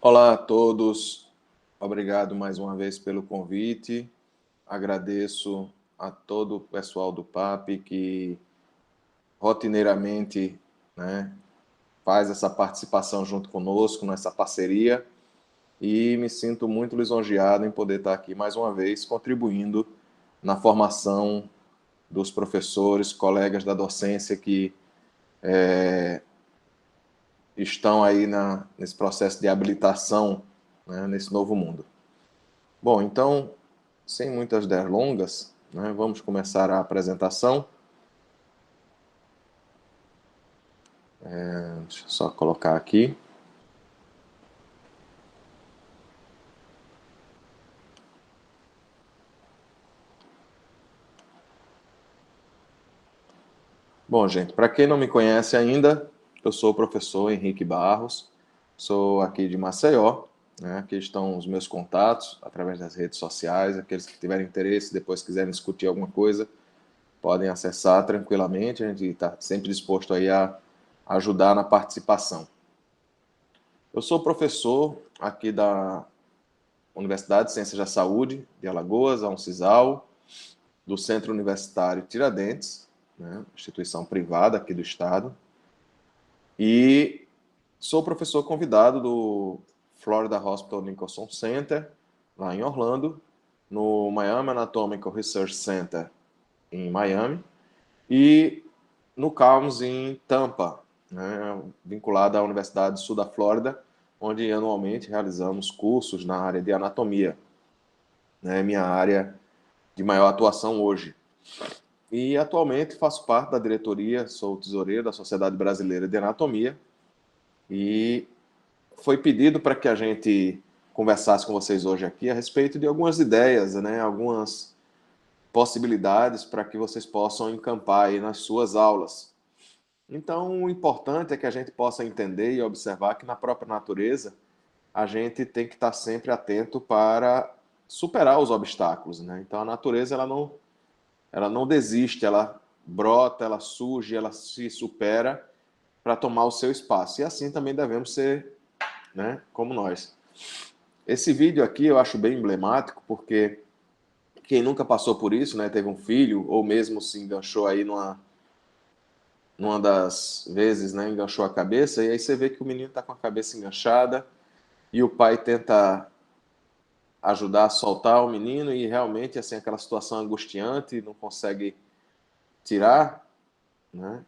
Olá a todos, obrigado mais uma vez pelo convite. Agradeço a todo o pessoal do PAP que rotineiramente, né, faz essa participação junto conosco nessa parceria e me sinto muito lisonjeado em poder estar aqui mais uma vez contribuindo na formação dos professores, colegas da docência que estão aí nesse processo de habilitação, né, nesse novo mundo. Bom, então, sem muitas delongas, né, vamos começar a apresentação. Deixa eu só colocar aqui. Bom, gente, para quem não me conhece ainda, eu sou o professor Henrique Barros, sou aqui de Maceió, né, aqui estão os meus contatos através das redes sociais, aqueles que tiverem interesse, depois quiserem discutir alguma coisa, podem acessar tranquilamente, a gente está sempre disposto aí a ajudar na participação. Eu sou professor aqui da Universidade de Ciências da Saúde de Alagoas, a Uncisal, do Centro Universitário Tiradentes, né, instituição privada aqui do estado, e sou professor convidado do Florida Hospital Nicholson Center, lá em Orlando, no Miami Anatomical Research Center, em Miami, e no CALMS, em Tampa, né, vinculado à Universidade do Sul da Flórida, onde anualmente realizamos cursos na área de anatomia, né, minha área de maior atuação hoje. E atualmente faço parte da diretoria, sou tesoureiro da Sociedade Brasileira de Anatomia, e foi pedido para que a gente conversasse com vocês hoje aqui a respeito de algumas ideias, né, algumas possibilidades para que vocês possam encampar aí nas suas aulas. Então, o importante é que a gente possa entender e observar que na própria natureza a gente tem que estar sempre atento para superar os obstáculos, né? Então, a natureza ela não desiste, ela brota, ela surge, ela se supera para tomar o seu espaço. E assim também devemos ser, né, como nós. Esse vídeo aqui eu acho bem emblemático, porque quem nunca passou por isso, né, teve um filho, ou mesmo se enganchou aí numa das vezes, né, enganchou a cabeça, e aí você vê que o menino está com a cabeça enganchada, e o pai tenta ajudar a soltar o menino, e realmente, assim, aquela situação angustiante, não consegue tirar, né?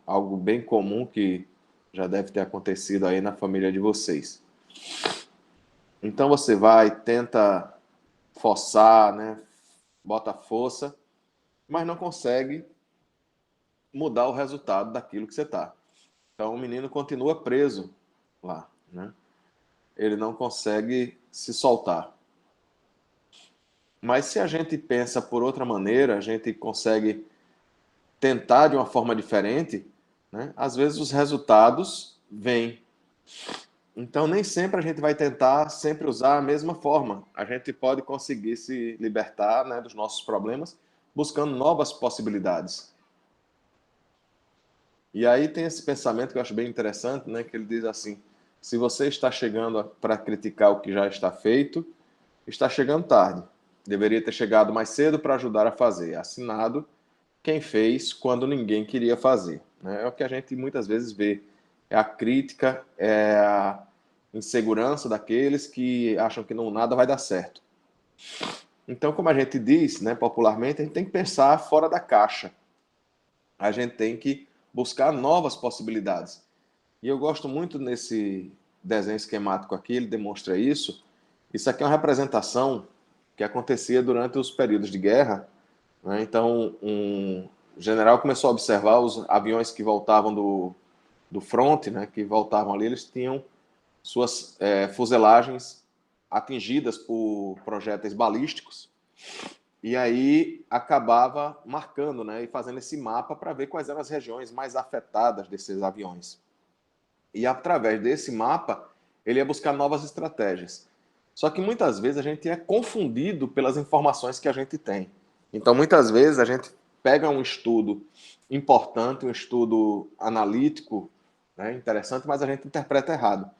Algo bem comum que já deve ter acontecido aí na família de vocês. Então você vai, tenta forçar, né? Bota força, mas não consegue mudar o resultado daquilo que você está. Então o menino continua preso lá, né? Ele não consegue se soltar. Mas se a gente pensa por outra maneira, a gente consegue tentar de uma forma diferente, né? Às vezes os resultados vêm. Então, nem sempre a gente vai tentar sempre usar a mesma forma. A gente pode conseguir se libertar, né, dos nossos problemas buscando novas possibilidades. E aí tem esse pensamento que eu acho bem interessante, né, que ele diz assim: se você está chegando para criticar o que já está feito, está chegando tarde. Deveria ter chegado mais cedo para ajudar a fazer. Assinado quem fez quando ninguém queria fazer, né? É o que a gente muitas vezes vê. É a crítica, é a insegurança daqueles que acham que não, nada vai dar certo. Então, como a gente diz, né, popularmente, a gente tem que pensar fora da caixa. A gente tem que buscar novas possibilidades. E eu gosto muito nesse desenho esquemático aqui, ele demonstra isso. Isso aqui é uma representação que acontecia durante os períodos de guerra, né? Então, um general começou a observar os aviões que voltavam do front, né, que voltavam ali, eles tinham suas fuselagens atingidas por projéteis balísticos, e aí acabava marcando, né, e fazendo esse mapa para ver quais eram as regiões mais afetadas desses aviões. E através desse mapa, ele ia buscar novas estratégias. Só que muitas vezes a gente é confundido pelas informações que a gente tem. Então, muitas vezes a gente pega um estudo importante, um estudo analítico, né, interessante, mas a gente interpreta errado.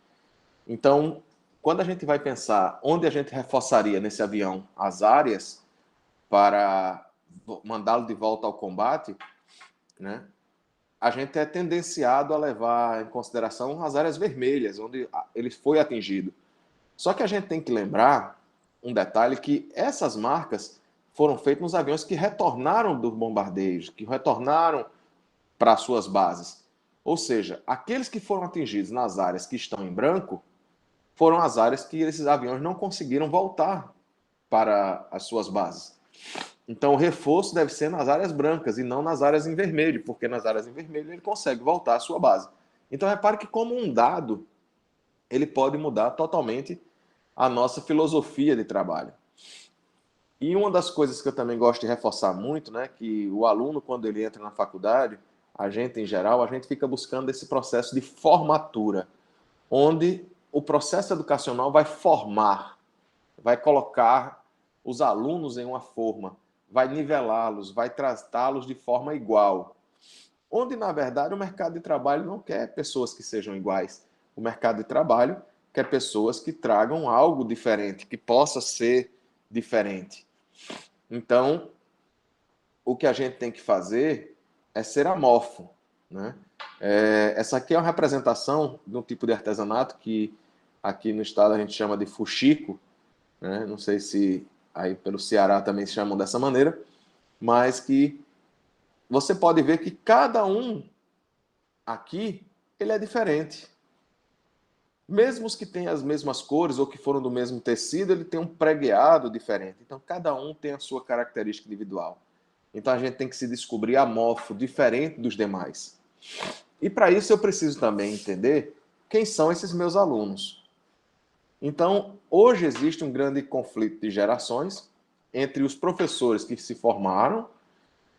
Então, quando a gente vai pensar onde a gente reforçaria nesse avião as áreas para mandá-lo de volta ao combate, né, a gente é tendenciado a levar em consideração as áreas vermelhas, onde ele foi atingido. Só que a gente tem que lembrar um detalhe, que essas marcas foram feitas nos aviões que retornaram dos bombardeios, que retornaram para suas bases. Ou seja, aqueles que foram atingidos nas áreas que estão em branco foram as áreas que esses aviões não conseguiram voltar para as suas bases. Então, o reforço deve ser nas áreas brancas e não nas áreas em vermelho, porque nas áreas em vermelho ele consegue voltar à sua base. Então, repare que, como um dado, ele pode mudar totalmente a nossa filosofia de trabalho. E uma das coisas que eu também gosto de reforçar muito, né, que o aluno, quando ele entra na faculdade, a gente, em geral, a gente fica buscando esse processo de formatura, onde o processo educacional vai formar, vai colocar os alunos em uma forma, vai nivelá-los, vai tratá-los de forma igual. Onde, na verdade, o mercado de trabalho não quer pessoas que sejam iguais. O mercado de trabalho quer pessoas que tragam algo diferente, que possa ser diferente. Então, o que a gente tem que fazer é ser amorfo, né? Essa aqui é uma representação de um tipo de artesanato que aqui no estado a gente chama de fuxico, né? Não sei se aí pelo Ceará também se chamam dessa maneira, mas que você pode ver que cada um aqui ele é diferente. Mesmo os que têm as mesmas cores ou que foram do mesmo tecido, ele tem um pregueado diferente. Então, cada um tem a sua característica individual. Então, a gente tem que se descobrir amorfo, diferente dos demais. E para isso, eu preciso também entender quem são esses meus alunos. Então, hoje existe um grande conflito de gerações entre os professores que se formaram,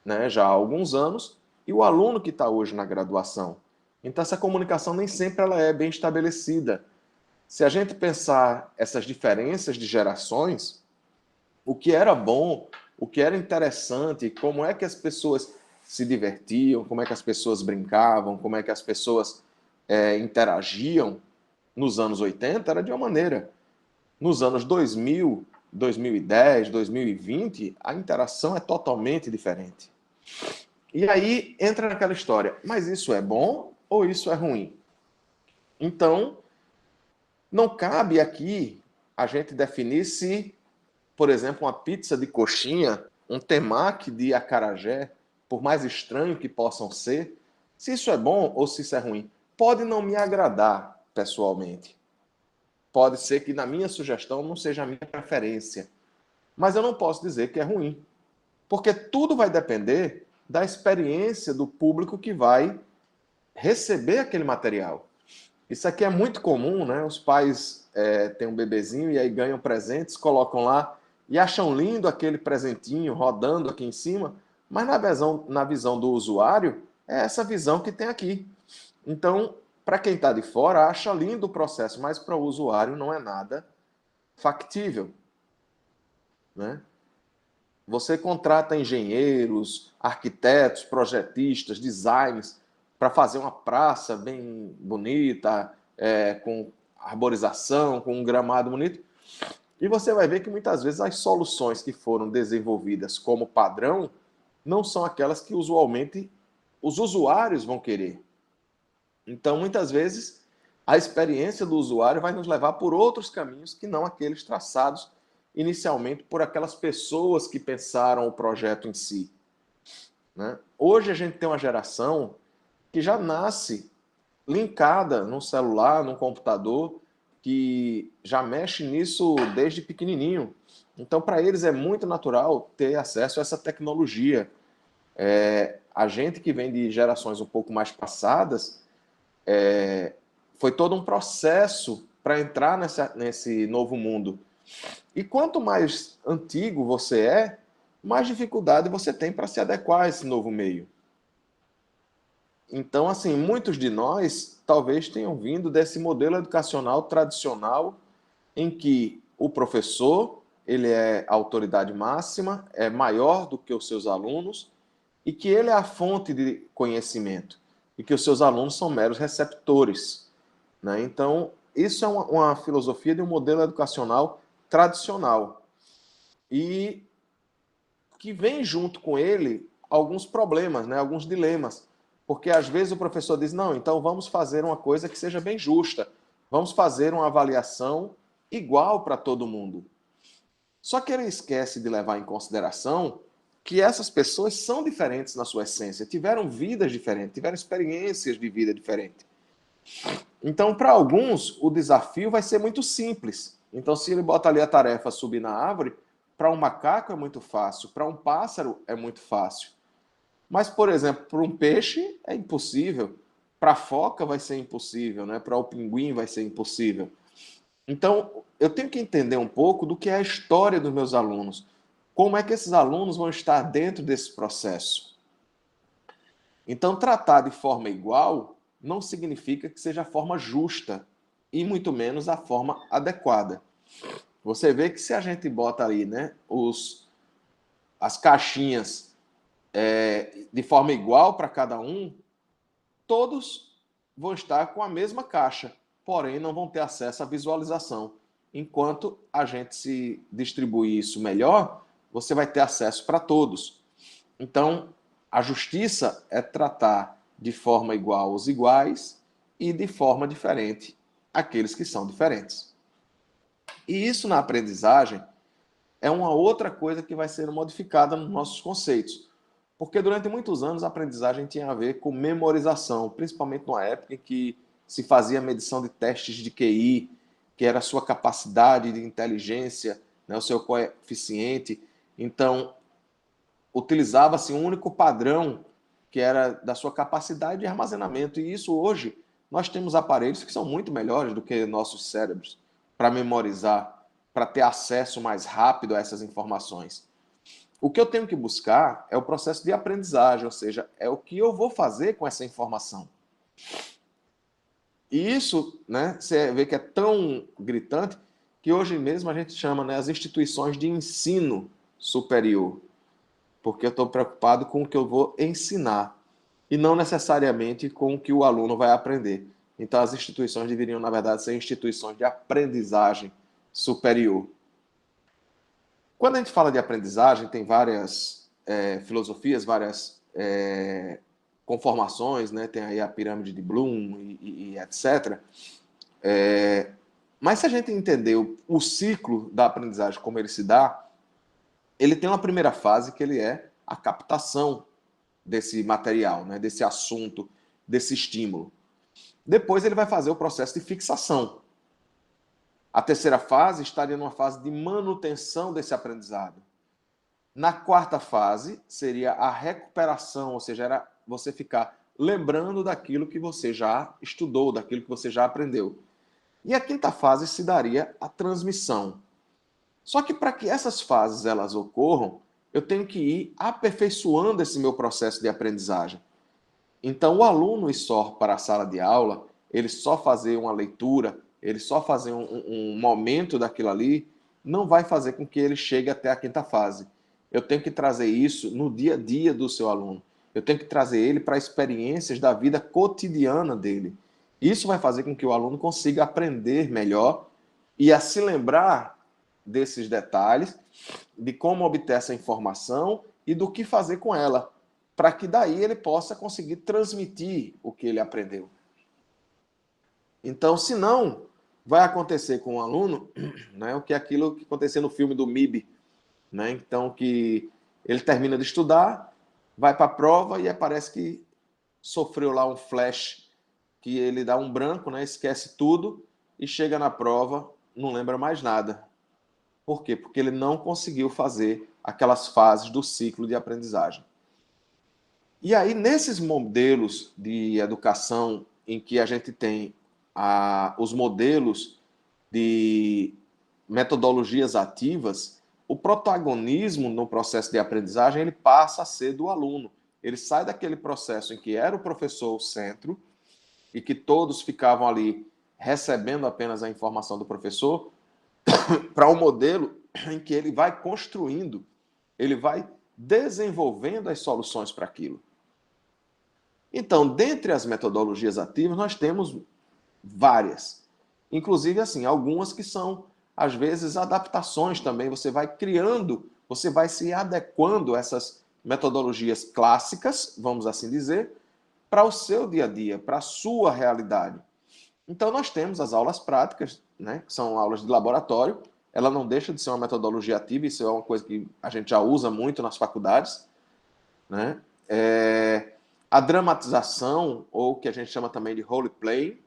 né, já há alguns anos, e o aluno que está hoje na graduação. Então, essa comunicação nem sempre ela é bem estabelecida. Se a gente pensar essas diferenças de gerações, o que era bom, o que era interessante, como é que as pessoas se divertiam, como é que as pessoas brincavam, como é que as pessoas interagiam nos anos 80, era de uma maneira. Nos anos 2000, 2010, 2020, a interação é totalmente diferente. E aí entra naquela história, mas isso é bom ou isso é ruim? Então, não cabe aqui a gente definir se, por exemplo, uma pizza de coxinha, um temaki de acarajé, por mais estranho que possam ser, se isso é bom ou se isso é ruim. Pode não me agradar pessoalmente. Pode ser que na minha sugestão não seja a minha preferência. Mas eu não posso dizer que é ruim. Porque tudo vai depender da experiência do público que vai receber aquele material. Isso aqui é muito comum, né? Os pais têm um bebezinho e aí ganham presentes, colocam lá e acham lindo aquele presentinho rodando aqui em cima, mas na visão do usuário, é essa visão que tem aqui. Então, para quem está de fora, acha lindo o processo, mas para o usuário não é nada factível, né? Você contrata engenheiros, arquitetos, projetistas, designers para fazer uma praça bem bonita, com arborização, com um gramado bonito. E você vai ver que muitas vezes as soluções que foram desenvolvidas como padrão não são aquelas que usualmente os usuários vão querer. Então, muitas vezes, a experiência do usuário vai nos levar por outros caminhos que não aqueles traçados inicialmente por aquelas pessoas que pensaram o projeto em si, né? Hoje a gente tem uma geração que já nasce linkada num celular, num computador, que já mexe nisso desde pequenininho. Então, para eles é muito natural ter acesso a essa tecnologia. A gente que vem de gerações um pouco mais passadas, foi todo um processo para entrar nesse novo mundo. E quanto mais antigo você é, mais dificuldade você tem para se adequar a esse novo meio. Então, assim, muitos de nós talvez tenham vindo desse modelo educacional tradicional em que o professor, ele é a autoridade máxima, é maior do que os seus alunos e que ele é a fonte de conhecimento e que os seus alunos são meros receptores, né? Então, isso é uma filosofia de um modelo educacional tradicional. E que vem junto com ele alguns problemas, né, alguns dilemas. Porque às vezes o professor diz, não, então vamos fazer uma coisa que seja bem justa. Vamos fazer uma avaliação igual para todo mundo. Só que ele esquece de levar em consideração que essas pessoas são diferentes na sua essência, tiveram vidas diferentes, tiveram experiências de vida diferentes. Então, para alguns, o desafio vai ser muito simples. Então, se ele bota ali a tarefa subir na árvore, para um macaco é muito fácil, para um pássaro é muito fácil. Mas, por exemplo, para um peixe é impossível, para a foca vai ser impossível, né? Para o pinguim vai ser impossível. Então, eu tenho que entender um pouco do que é a história dos meus alunos. Como é que esses alunos vão estar dentro desse processo? Então, tratar de forma igual não significa que seja a forma justa e muito menos a forma adequada. Você vê que se a gente bota ali, né, as caixinhas de forma igual para cada um, todos vão estar com a mesma caixa, porém não vão ter acesso à visualização. Enquanto a gente se distribui isso melhor, você vai ter acesso para todos. Então, a justiça é tratar de forma igual os iguais e de forma diferente aqueles que são diferentes. E isso na aprendizagem é uma outra coisa que vai ser modificada nos nossos conceitos. Porque durante muitos anos a aprendizagem tinha a ver com memorização, principalmente numa época em que se fazia medição de testes de QI, que era a sua capacidade de inteligência, né, o seu coeficiente. Então, utilizava-se um único padrão que era da sua capacidade de armazenamento. E isso hoje, nós temos aparelhos que são muito melhores do que nossos cérebros para memorizar, para ter acesso mais rápido a essas informações. O que eu tenho que buscar é o processo de aprendizagem, ou seja, é o que eu vou fazer com essa informação. E isso, né, você vê que é tão gritante que hoje mesmo a gente chama, né, as instituições de ensino superior, porque eu estou preocupado com o que eu vou ensinar e não necessariamente com o que o aluno vai aprender. Então as instituições deveriam, na verdade, ser instituições de aprendizagem superior. Quando a gente fala de aprendizagem, tem várias filosofias, várias conformações, né? Tem aí a pirâmide de Bloom e etc. Mas se a gente entender o ciclo da aprendizagem, como ele se dá, ele tem uma primeira fase que ele é a captação desse material, né? Desse assunto, desse estímulo. Depois ele vai fazer o processo de fixação. A terceira fase estaria numa fase de manutenção desse aprendizado. Na quarta fase, seria a recuperação, ou seja, era você ficar lembrando daquilo que você já estudou, daquilo que você já aprendeu. E a quinta fase se daria a transmissão. Só que para que essas fases elas ocorram, eu tenho que ir aperfeiçoando esse meu processo de aprendizagem. Então, o aluno ir só para a sala de aula, ele só fazer uma leitura, ele só fazer um momento daquilo ali, não vai fazer com que ele chegue até a quinta fase. Eu tenho que trazer isso no dia a dia do seu aluno. Eu tenho que trazer ele para experiências da vida cotidiana dele. Isso vai fazer com que o aluno consiga aprender melhor e a se lembrar desses detalhes, de como obter essa informação e do que fazer com ela, para que daí ele possa conseguir transmitir o que ele aprendeu. Então, se não, vai acontecer com o aluno, né, o que é aquilo que aconteceu no filme do MIB, né? Então, que ele termina de estudar, vai para a prova e parece que sofreu lá um flash, que ele dá um branco, né, esquece tudo e chega na prova, não lembra mais nada. Por quê? Porque ele não conseguiu fazer aquelas fases do ciclo de aprendizagem. E aí, nesses modelos de educação em que a gente tem os modelos de metodologias ativas, o protagonismo no processo de aprendizagem ele passa a ser do aluno. Ele sai daquele processo em que era o professor o centro e que todos ficavam ali recebendo apenas a informação do professor, para um modelo em que ele vai construindo, ele vai desenvolvendo as soluções para aquilo. Então, dentre as metodologias ativas, nós temos várias. Inclusive, assim, algumas que são, às vezes, adaptações também. Você vai criando, você vai se adequando a essas metodologias clássicas, vamos assim dizer, para o seu dia a dia, para a sua realidade. Então, nós temos as aulas práticas, né, que são aulas de laboratório. Ela não deixa de ser uma metodologia ativa, isso é uma coisa que a gente já usa muito nas faculdades, né? A dramatização, ou que a gente chama também de role-play,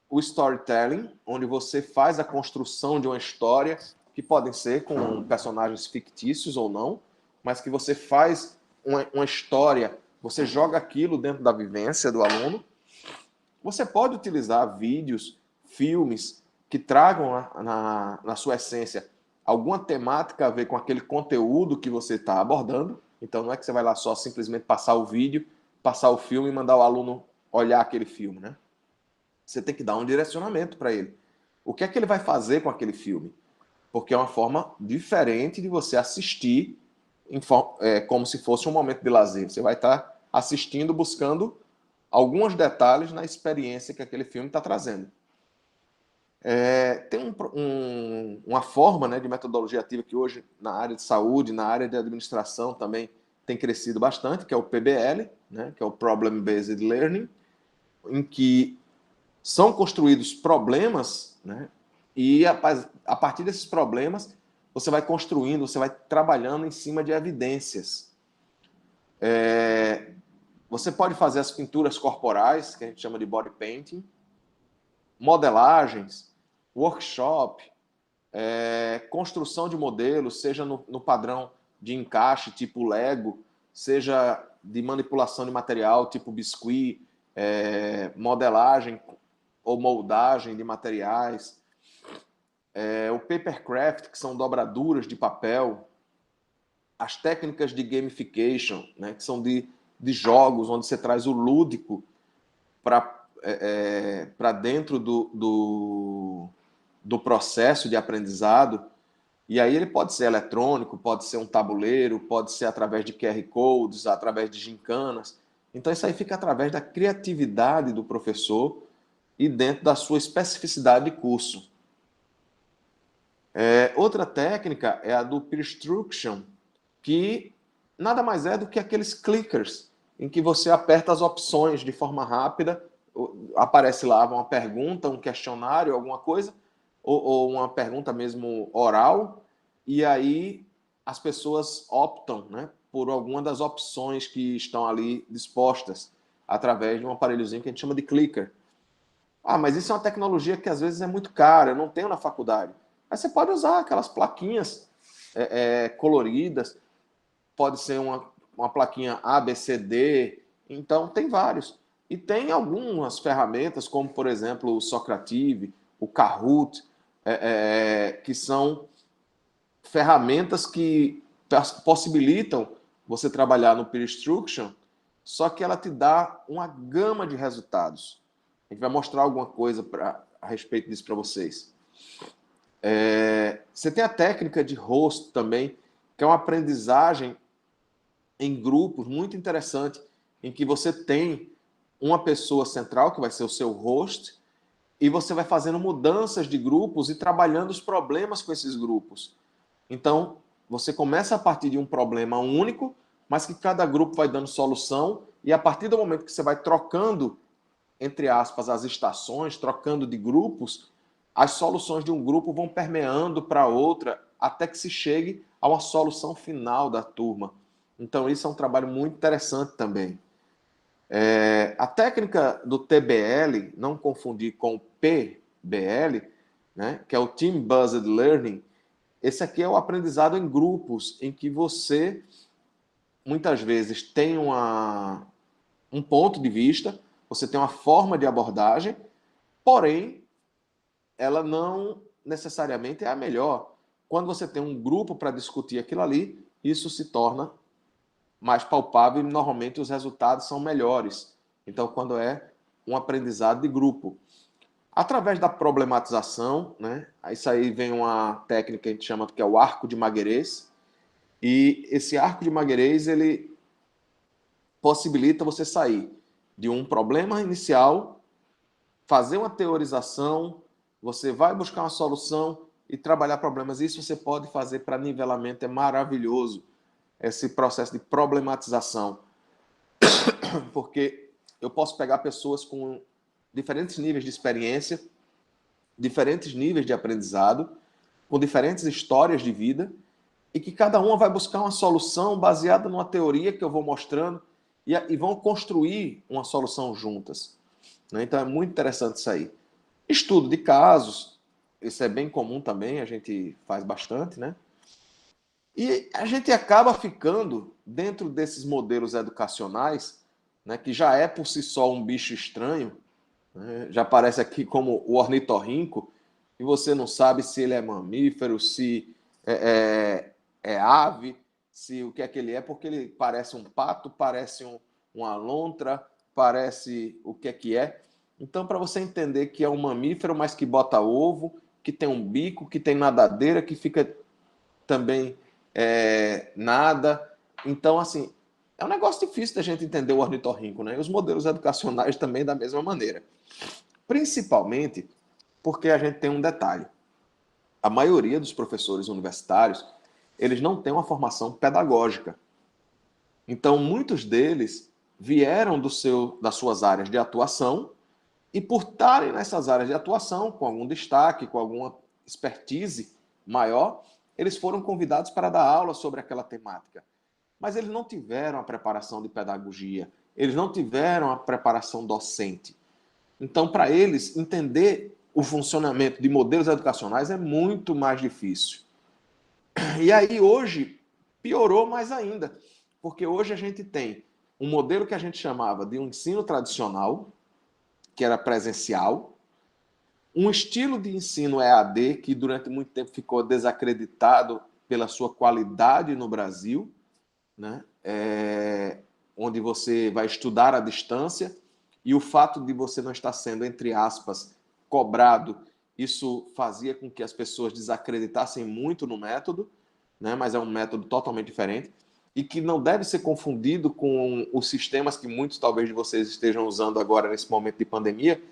o storytelling, onde você faz a construção de uma história, que podem ser com personagens fictícios ou não, mas que você faz uma história, você joga aquilo dentro da vivência do aluno. Você pode utilizar vídeos, filmes que tragam na sua essência alguma temática a ver com aquele conteúdo que você está abordando. Então não é que você vai lá só simplesmente passar o vídeo, passar o filme e mandar o aluno olhar aquele filme, né? Você tem que dar um direcionamento para ele. O que é que ele vai fazer com aquele filme? Porque é uma forma diferente de você assistir como se fosse um momento de lazer. Você vai estar assistindo, buscando alguns detalhes na experiência que aquele filme está trazendo. Tem uma forma, né, de metodologia ativa que hoje, na área de saúde, na área de administração também tem crescido bastante, que é o PBL, né, que é o Problem Based Learning, em que são construídos problemas, né, e a partir desses problemas você vai construindo, você vai trabalhando em cima de evidências. Você pode fazer as pinturas corporais, que a gente chama de body painting, modelagens, workshop, construção de modelos, seja no padrão de encaixe, tipo Lego, seja de manipulação de material, tipo biscuit, modelagem ou moldagem de materiais, o papercraft, que são dobraduras de papel, as técnicas de gamification, né, que são de jogos, onde você traz o lúdico para dentro do processo de aprendizado. E aí ele pode ser eletrônico, pode ser um tabuleiro, pode ser através de QR Codes, através de gincanas. Então isso aí fica através da criatividade do professor e dentro da sua especificidade de curso. Outra técnica é a do peer instruction, que nada mais é do que aqueles clickers, em que você aperta as opções de forma rápida, aparece lá uma pergunta, um questionário, alguma coisa, ou uma pergunta mesmo oral, e aí as pessoas optam, né, por alguma das opções que estão ali dispostas, através de um aparelhozinho que a gente chama de clicker. Ah, mas isso é uma tecnologia que às vezes é muito cara, eu não tenho na faculdade. Aí você pode usar aquelas plaquinhas coloridas, pode ser uma plaquinha A, B, C, D, então tem vários. E tem algumas ferramentas, como por exemplo o Socrative, o Kahoot, que são ferramentas que possibilitam você trabalhar no peer instruction, só que ela te dá uma gama de resultados. A gente vai mostrar alguma coisa a respeito disso para vocês. Você tem a técnica de host também, que é uma aprendizagem em grupos muito interessante, em que você tem uma pessoa central, que vai ser o seu host, e você vai fazendo mudanças de grupos e trabalhando os problemas com esses grupos. Então, você começa a partir de um problema único, mas que cada grupo vai dando solução, e a partir do momento que você vai trocando, entre aspas, as estações, trocando de grupos, as soluções de um grupo vão permeando para outra, até que se chegue a uma solução final da turma. Então, isso é um trabalho muito interessante também. A técnica do TBL, não confundir com o PBL, né, que é o Team Based Learning, esse aqui é o aprendizado em grupos, em que você, muitas vezes, tem um ponto de vista, você tem uma forma de abordagem, porém, ela não necessariamente é a melhor. Quando você tem um grupo para discutir aquilo ali, isso se torna mais palpável e normalmente os resultados são melhores. Então, quando é um aprendizado de grupo. Através da problematização, né? Isso aí vem uma técnica que a gente chama que é o arco de Megarese. E esse arco de Megarese, ele possibilita você sair de um problema inicial, fazer uma teorização, você vai buscar uma solução e trabalhar problemas. Isso você pode fazer para nivelamento, é maravilhoso esse processo de problematização, porque eu posso pegar pessoas com diferentes níveis de experiência, diferentes níveis de aprendizado, com diferentes histórias de vida, e que cada uma vai buscar uma solução baseada numa teoria que eu vou mostrando, e vão construir uma solução juntas. Então é muito interessante isso aí. Estudo de casos, isso é bem comum também, a gente faz bastante, né? E a gente acaba ficando dentro desses modelos educacionais, né, que já é por si só um bicho estranho, né? Já aparece aqui como o ornitorrinco, e você não sabe se ele é mamífero, se é ave, se o que é que ele é, porque ele parece um pato, parece uma lontra, parece o que é que é. Então, para você entender que é um mamífero, mas que bota ovo, que tem um bico, que tem nadadeira, que fica também nada. Então, assim, é um negócio difícil da gente entender o ornitorrinco, né? E os modelos educacionais também da mesma maneira. Principalmente porque a gente tem um detalhe. A maioria dos professores universitários, eles não têm uma formação pedagógica. Então, muitos deles vieram das suas áreas de atuação e, por estarem nessas áreas de atuação, com algum destaque, com alguma expertise maior, eles foram convidados para dar aula sobre aquela temática. Mas eles não tiveram a preparação de pedagogia, eles não tiveram a preparação docente. Então, para eles, entender o funcionamento de modelos educacionais é muito mais difícil. E aí, hoje, piorou mais ainda, porque hoje a gente tem um modelo que a gente chamava de um ensino tradicional, que era presencial, um estilo de ensino EAD, que durante muito tempo ficou desacreditado pela sua qualidade no Brasil, né? Onde você vai estudar à distância, e o fato de você não estar sendo, entre aspas, cobrado, isso fazia com que as pessoas desacreditassem muito no método, né? Mas é um método totalmente diferente, e que não deve ser confundido com os sistemas que muitos, talvez, de vocês estejam usando agora nesse momento de pandemia,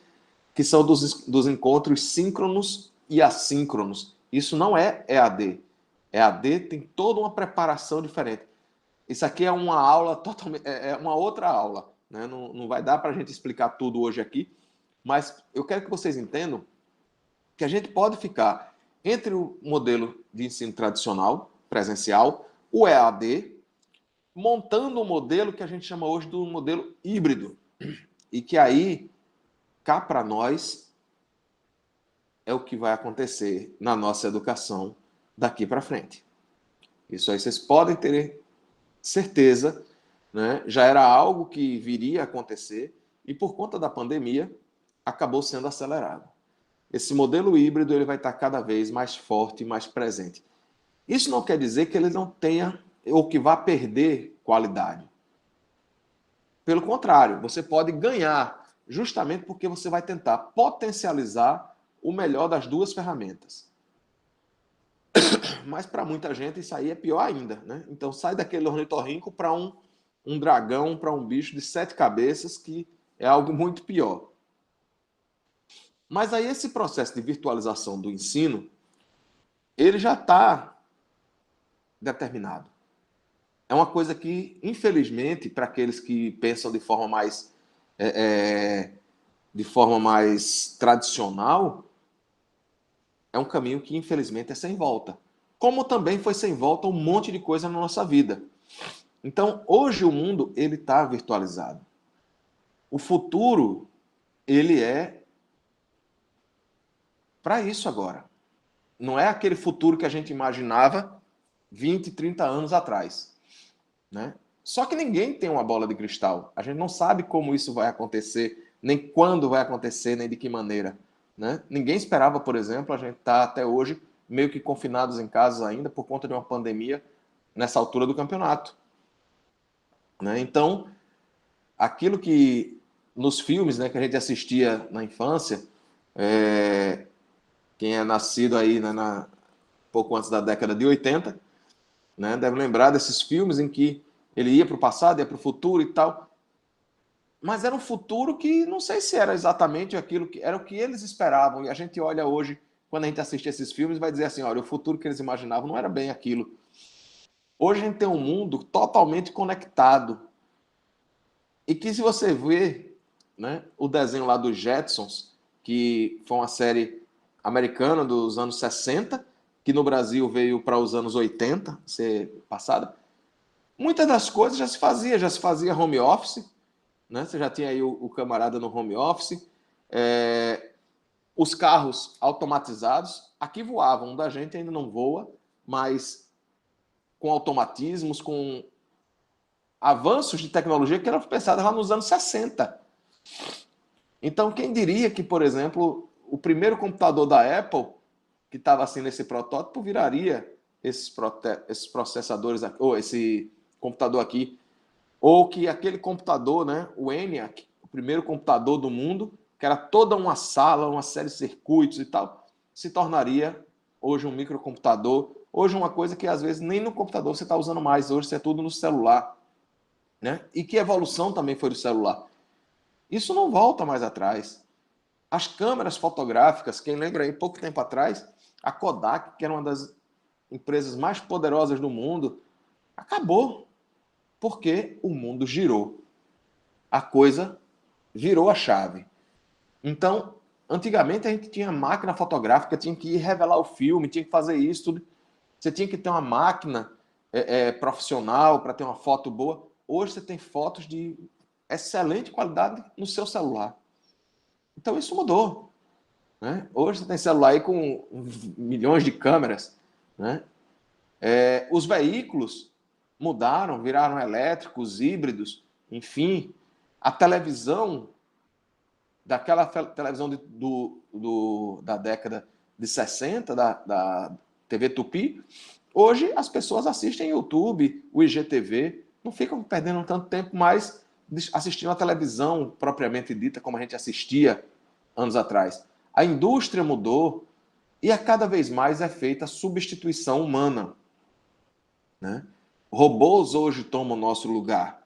que são dos encontros síncronos e assíncronos. Isso não é EAD. EAD tem toda uma preparação diferente. Isso aqui é uma aula totalmente, é uma outra aula, né? Não vai dar para a gente explicar tudo hoje aqui, mas eu quero que vocês entendam que a gente pode ficar entre o modelo de ensino tradicional, presencial, o EAD, montando um modelo que a gente chama hoje do modelo híbrido, e que aí, cá para nós, é o que vai acontecer na nossa educação daqui para frente. Isso aí vocês podem ter certeza, né? Já era algo que viria a acontecer e, por conta da pandemia, acabou sendo acelerado. Esse modelo híbrido ele vai estar cada vez mais forte e mais presente. Isso não quer dizer que ele não tenha ou que vá perder qualidade. Pelo contrário, você pode ganhar justamente porque você vai tentar potencializar o melhor das duas ferramentas. Mas para muita gente isso aí é pior ainda, né? Então sai daquele ornitorrinco para um dragão, para um bicho de 7 cabeças, que é algo muito pior. Mas aí esse processo de virtualização do ensino, ele já está determinado. É uma coisa que, infelizmente, para aqueles que pensam de forma mais tradicional, é um caminho que, infelizmente, é sem volta. Como também foi sem volta um monte de coisa na nossa vida. Então, hoje o mundo ele está virtualizado. O futuro, ele é para isso agora. Não é aquele futuro que a gente imaginava 20, 30 anos atrás, né? Só que ninguém tem uma bola de cristal. A gente não sabe como isso vai acontecer, nem quando vai acontecer, nem de que maneira, né? Ninguém esperava, por exemplo, a gente estar até hoje meio que confinados em casa ainda por conta de uma pandemia nessa altura do campeonato, né? Então, aquilo que nos filmes, né, que a gente assistia na infância, quem é nascido aí, né, pouco antes da década de 80, né, deve lembrar desses filmes em que ele ia para o passado, ia para o futuro e tal. Mas era um futuro que não sei se era exatamente aquilo que era o que eles esperavam. E a gente olha hoje, quando a gente assiste esses filmes, vai dizer assim, olha, o futuro que eles imaginavam não era bem aquilo. Hoje a gente tem um mundo totalmente conectado. E que se você vê, né, o desenho lá dos Jetsons, que foi uma série americana dos anos 60, que no Brasil veio para os anos 80, ser passada, muitas das coisas já se fazia home office, né? Você já tinha aí o camarada no home office, os carros automatizados, aqui voavam, da gente ainda não voa, mas com automatismos, com avanços de tecnologia que eram pensados lá nos anos 60. Então, quem diria que, por exemplo, o primeiro computador da Apple, que estava assim nesse protótipo, viraria esses processadores, ou esse computador aqui, ou que aquele computador, né, o ENIAC, o primeiro computador do mundo, que era toda uma sala, uma série de circuitos e tal, se tornaria hoje um microcomputador, hoje uma coisa que às vezes nem no computador você está usando mais, hoje você é tudo no celular, né? E que evolução também foi do celular. Isso não volta mais atrás. As câmeras fotográficas, quem lembra aí, pouco tempo atrás, a Kodak, que era uma das empresas mais poderosas do mundo, acabou, porque o mundo girou. A coisa virou a chave. Então, antigamente a gente tinha máquina fotográfica, tinha que ir revelar o filme, tinha que fazer isso, tudo. Você tinha que ter uma máquina profissional para ter uma foto boa. Hoje você tem fotos de excelente qualidade no seu celular. Então isso mudou, né? Hoje você tem celular aí com milhões de câmeras, né? Os veículos mudaram, viraram elétricos, híbridos, enfim. A televisão, daquela televisão da década de 60, da TV Tupi, hoje as pessoas assistem YouTube, o IGTV, não ficam perdendo tanto tempo mais assistindo a televisão propriamente dita como a gente assistia anos atrás. A indústria mudou e a cada vez mais é feita a substituição humana, né? Robôs hoje tomam o nosso lugar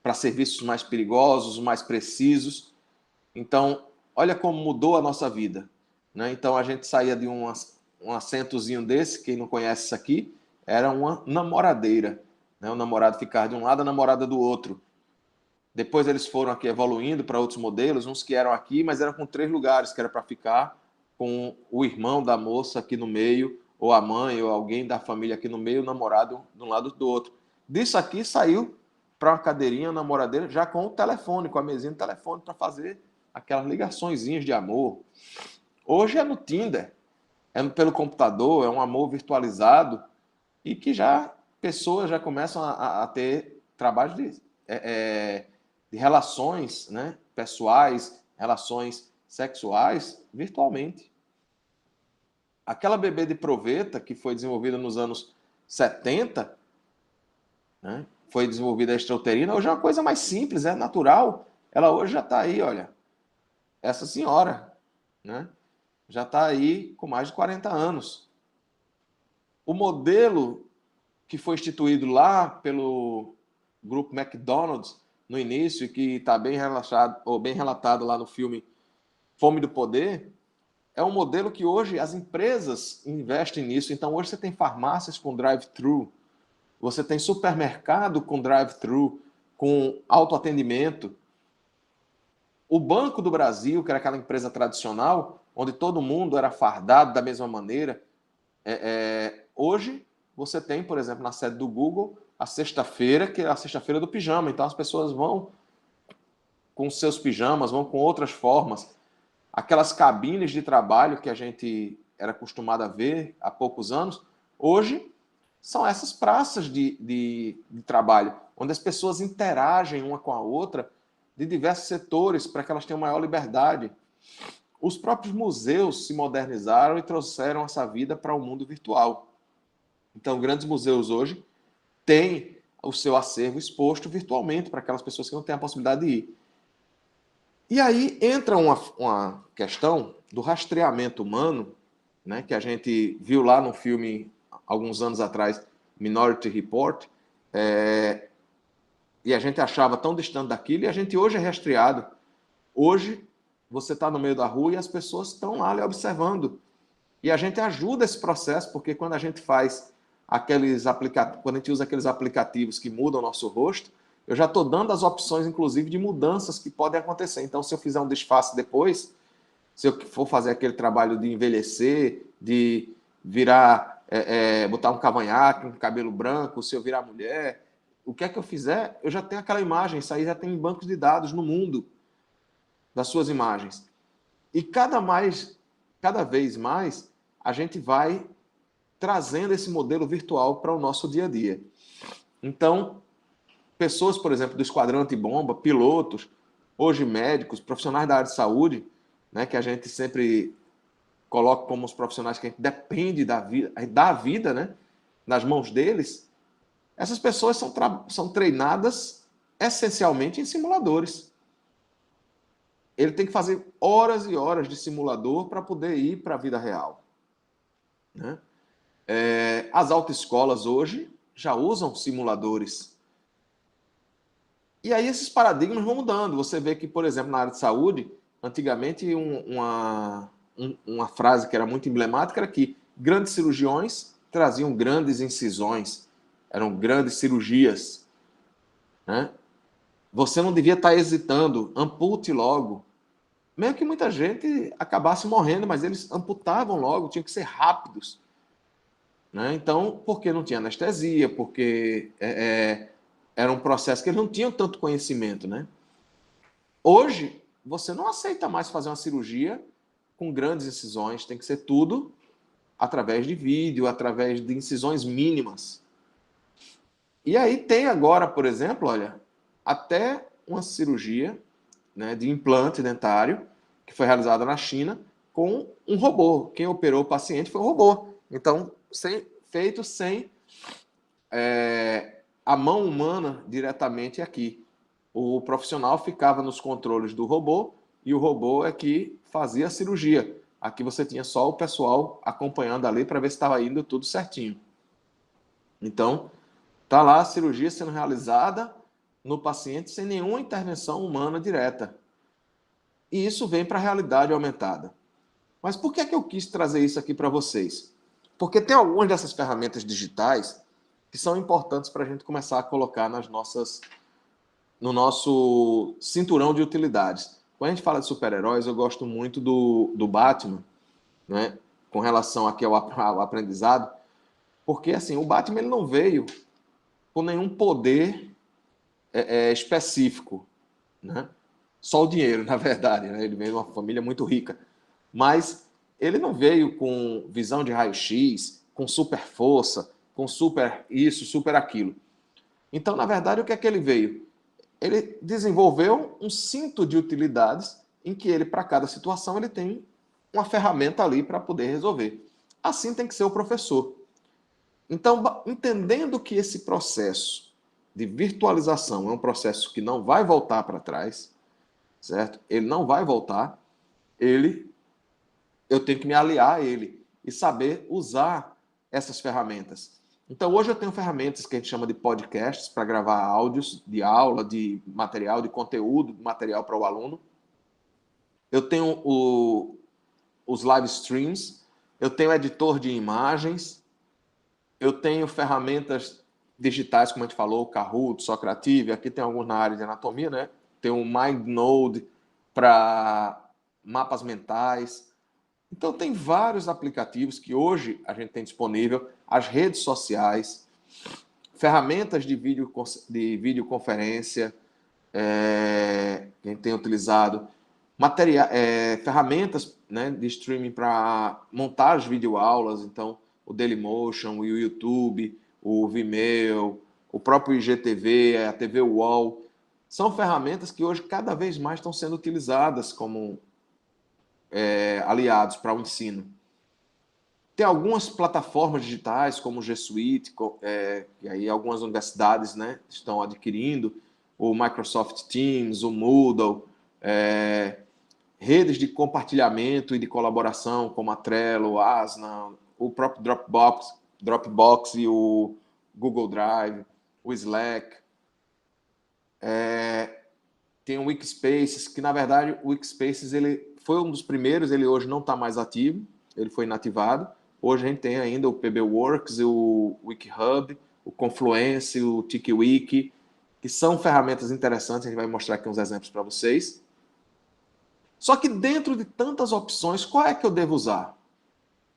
para serviços mais perigosos, mais precisos. Então, olha como mudou a nossa vida, né? Então, a gente saía de um assentozinho desse, quem não conhece isso aqui, era uma namoradeira, né? O namorado ficava de um lado, a namorada do outro. Depois eles foram aqui evoluindo para outros modelos, uns que eram aqui, mas eram com 3 lugares, que era para ficar com o irmão da moça aqui no meio, ou a mãe, ou alguém da família aqui no meio, o namorado de um lado do outro. Disso aqui saiu para uma cadeirinha, uma namoradeira, já com o telefone, com a mesinha de telefone, para fazer aquelas ligaçõezinhas de amor. Hoje é no Tinder, é pelo computador, é um amor virtualizado, e que já pessoas já começam a ter trabalho de relações, né, pessoais, relações sexuais virtualmente. Aquela bebê de proveta que foi desenvolvida nos anos 70, né, foi desenvolvida a extrauterina, hoje é uma coisa mais simples, é natural. Ela hoje já está aí, olha, essa senhora, né, já está aí com mais de 40 anos. O modelo que foi instituído lá pelo grupo McDonald's no início, que está bem bem relatado lá no filme Fome do Poder, é um modelo que hoje as empresas investem nisso. Então, hoje você tem farmácias com drive-thru, você tem supermercado com drive-thru, com autoatendimento. O Banco do Brasil, que era aquela empresa tradicional, onde todo mundo era fardado da mesma maneira, hoje você tem, por exemplo, na sede do Google, a sexta-feira, que é a sexta-feira do pijama. Então, as pessoas vão com seus pijamas, vão com outras formas. Aquelas cabines de trabalho que a gente era acostumado a ver há poucos anos, hoje são essas praças de trabalho, onde as pessoas interagem uma com a outra de diversos setores para que elas tenham maior liberdade. Os próprios museus se modernizaram e trouxeram essa vida para o mundo virtual. Então, grandes museus hoje têm o seu acervo exposto virtualmente para aquelas pessoas que não têm a possibilidade de ir. E aí entra uma questão do rastreamento humano, né, que a gente viu lá no filme, alguns anos atrás, Minority Report, e a gente achava tão distante daquilo, e a gente hoje é rastreado. Hoje, você está no meio da rua e as pessoas estão lá lhe observando. E a gente ajuda esse processo, porque quando a gente faz aqueles aplicativos, quando a gente usa aqueles aplicativos que mudam o nosso rosto, eu já estou dando as opções, inclusive, de mudanças que podem acontecer. Então, se eu fizer um disfarce depois, se eu for fazer aquele trabalho de envelhecer, de virar, botar um cavanhaque, um cabelo branco, se eu virar mulher, o que é que eu fizer, eu já tenho aquela imagem, isso aí já tem em bancos de dados no mundo das suas imagens. E cada vez mais, a gente vai trazendo esse modelo virtual para o nosso dia a dia. Então, pessoas, por exemplo, do esquadrão antibomba, pilotos, hoje médicos, profissionais da área de saúde, né, que a gente sempre coloca como os profissionais que a gente depende da vida, né, nas mãos deles, essas pessoas são treinadas essencialmente em simuladores. Ele tem que fazer horas e horas de simulador para poder ir para a vida real, né? As autoescolas hoje já usam simuladores. E aí esses paradigmas vão mudando. Você vê que, por exemplo, na área de saúde, antigamente uma frase que era muito emblemática era que grandes cirurgiões traziam grandes incisões, eram grandes cirurgias, né? Você não devia estar hesitando, ampute logo. Mesmo que muita gente acabasse morrendo, mas eles amputavam logo, tinham que ser rápidos, né? Então, porque não tinha anestesia, porque era um processo que eles não tinham tanto conhecimento, né? Hoje, você não aceita mais fazer uma cirurgia com grandes incisões, tem que ser tudo através de vídeo, através de incisões mínimas. E aí tem agora, por exemplo, olha, até uma cirurgia, né, de implante dentário que foi realizada na China com um robô. Quem operou o paciente foi um robô. Então, feito sem a mão humana diretamente aqui. O profissional ficava nos controles do robô e o robô é que fazia a cirurgia. Aqui você tinha só o pessoal acompanhando ali para ver se estava indo tudo certinho. Então, tá lá a cirurgia sendo realizada no paciente sem nenhuma intervenção humana direta. E isso vem para a realidade aumentada. Mas por que é que eu quis trazer isso aqui para vocês? Porque tem algumas dessas ferramentas digitais que são importantes para a gente começar a colocar no nosso cinturão de utilidades. Quando a gente fala de super-heróis, eu gosto muito do Batman, né? Com relação aqui ao aprendizado, porque assim, o Batman ele não veio com nenhum poder específico, né? Só o dinheiro, na verdade, né? Ele veio de uma família muito rica. Mas ele não veio com visão de raio-x, com super força, com super isso, super aquilo. Então, na verdade, o que é que ele veio? Ele desenvolveu um cinto de utilidades em que ele, para cada situação, ele tem uma ferramenta ali para poder resolver. Assim tem que ser o professor. Então, entendendo que esse processo de virtualização é um processo que não vai voltar para trás, certo? Ele não vai voltar, eu tenho que me aliar a ele e saber usar essas ferramentas. Então, hoje eu tenho ferramentas que a gente chama de podcasts para gravar áudios de aula, de material, de conteúdo, de material para o aluno. Eu tenho os live streams, eu tenho editor de imagens, eu tenho ferramentas digitais, como a gente falou, Kahoot, Socrative, aqui tem alguns na área de anatomia, né? Tem o MindNode para mapas mentais. Então, tem vários aplicativos que hoje a gente tem disponível, as redes sociais, ferramentas de videoconferência que a gente tem utilizado, ferramentas, né, de streaming para montar as videoaulas, então o Dailymotion, o YouTube, o Vimeo, o próprio IGTV, a TV UOL, são ferramentas que hoje cada vez mais estão sendo utilizadas como aliados para o ensino. Tem algumas plataformas digitais, como o G Suite, e aí algumas universidades, né, estão adquirindo, o Microsoft Teams, o Moodle, redes de compartilhamento e de colaboração, como a Trello, o Asana, o próprio Dropbox e o Google Drive, o Slack. Tem o Wikispaces, que na verdade o Wikispaces ele foi um dos primeiros, ele hoje não está mais ativo, ele foi inativado. Hoje a gente tem ainda o PBWorks, o WikiHub, o Confluence, o TikiWiki, que são ferramentas interessantes, a gente vai mostrar aqui uns exemplos para vocês. Só que dentro de tantas opções, qual é que eu devo usar?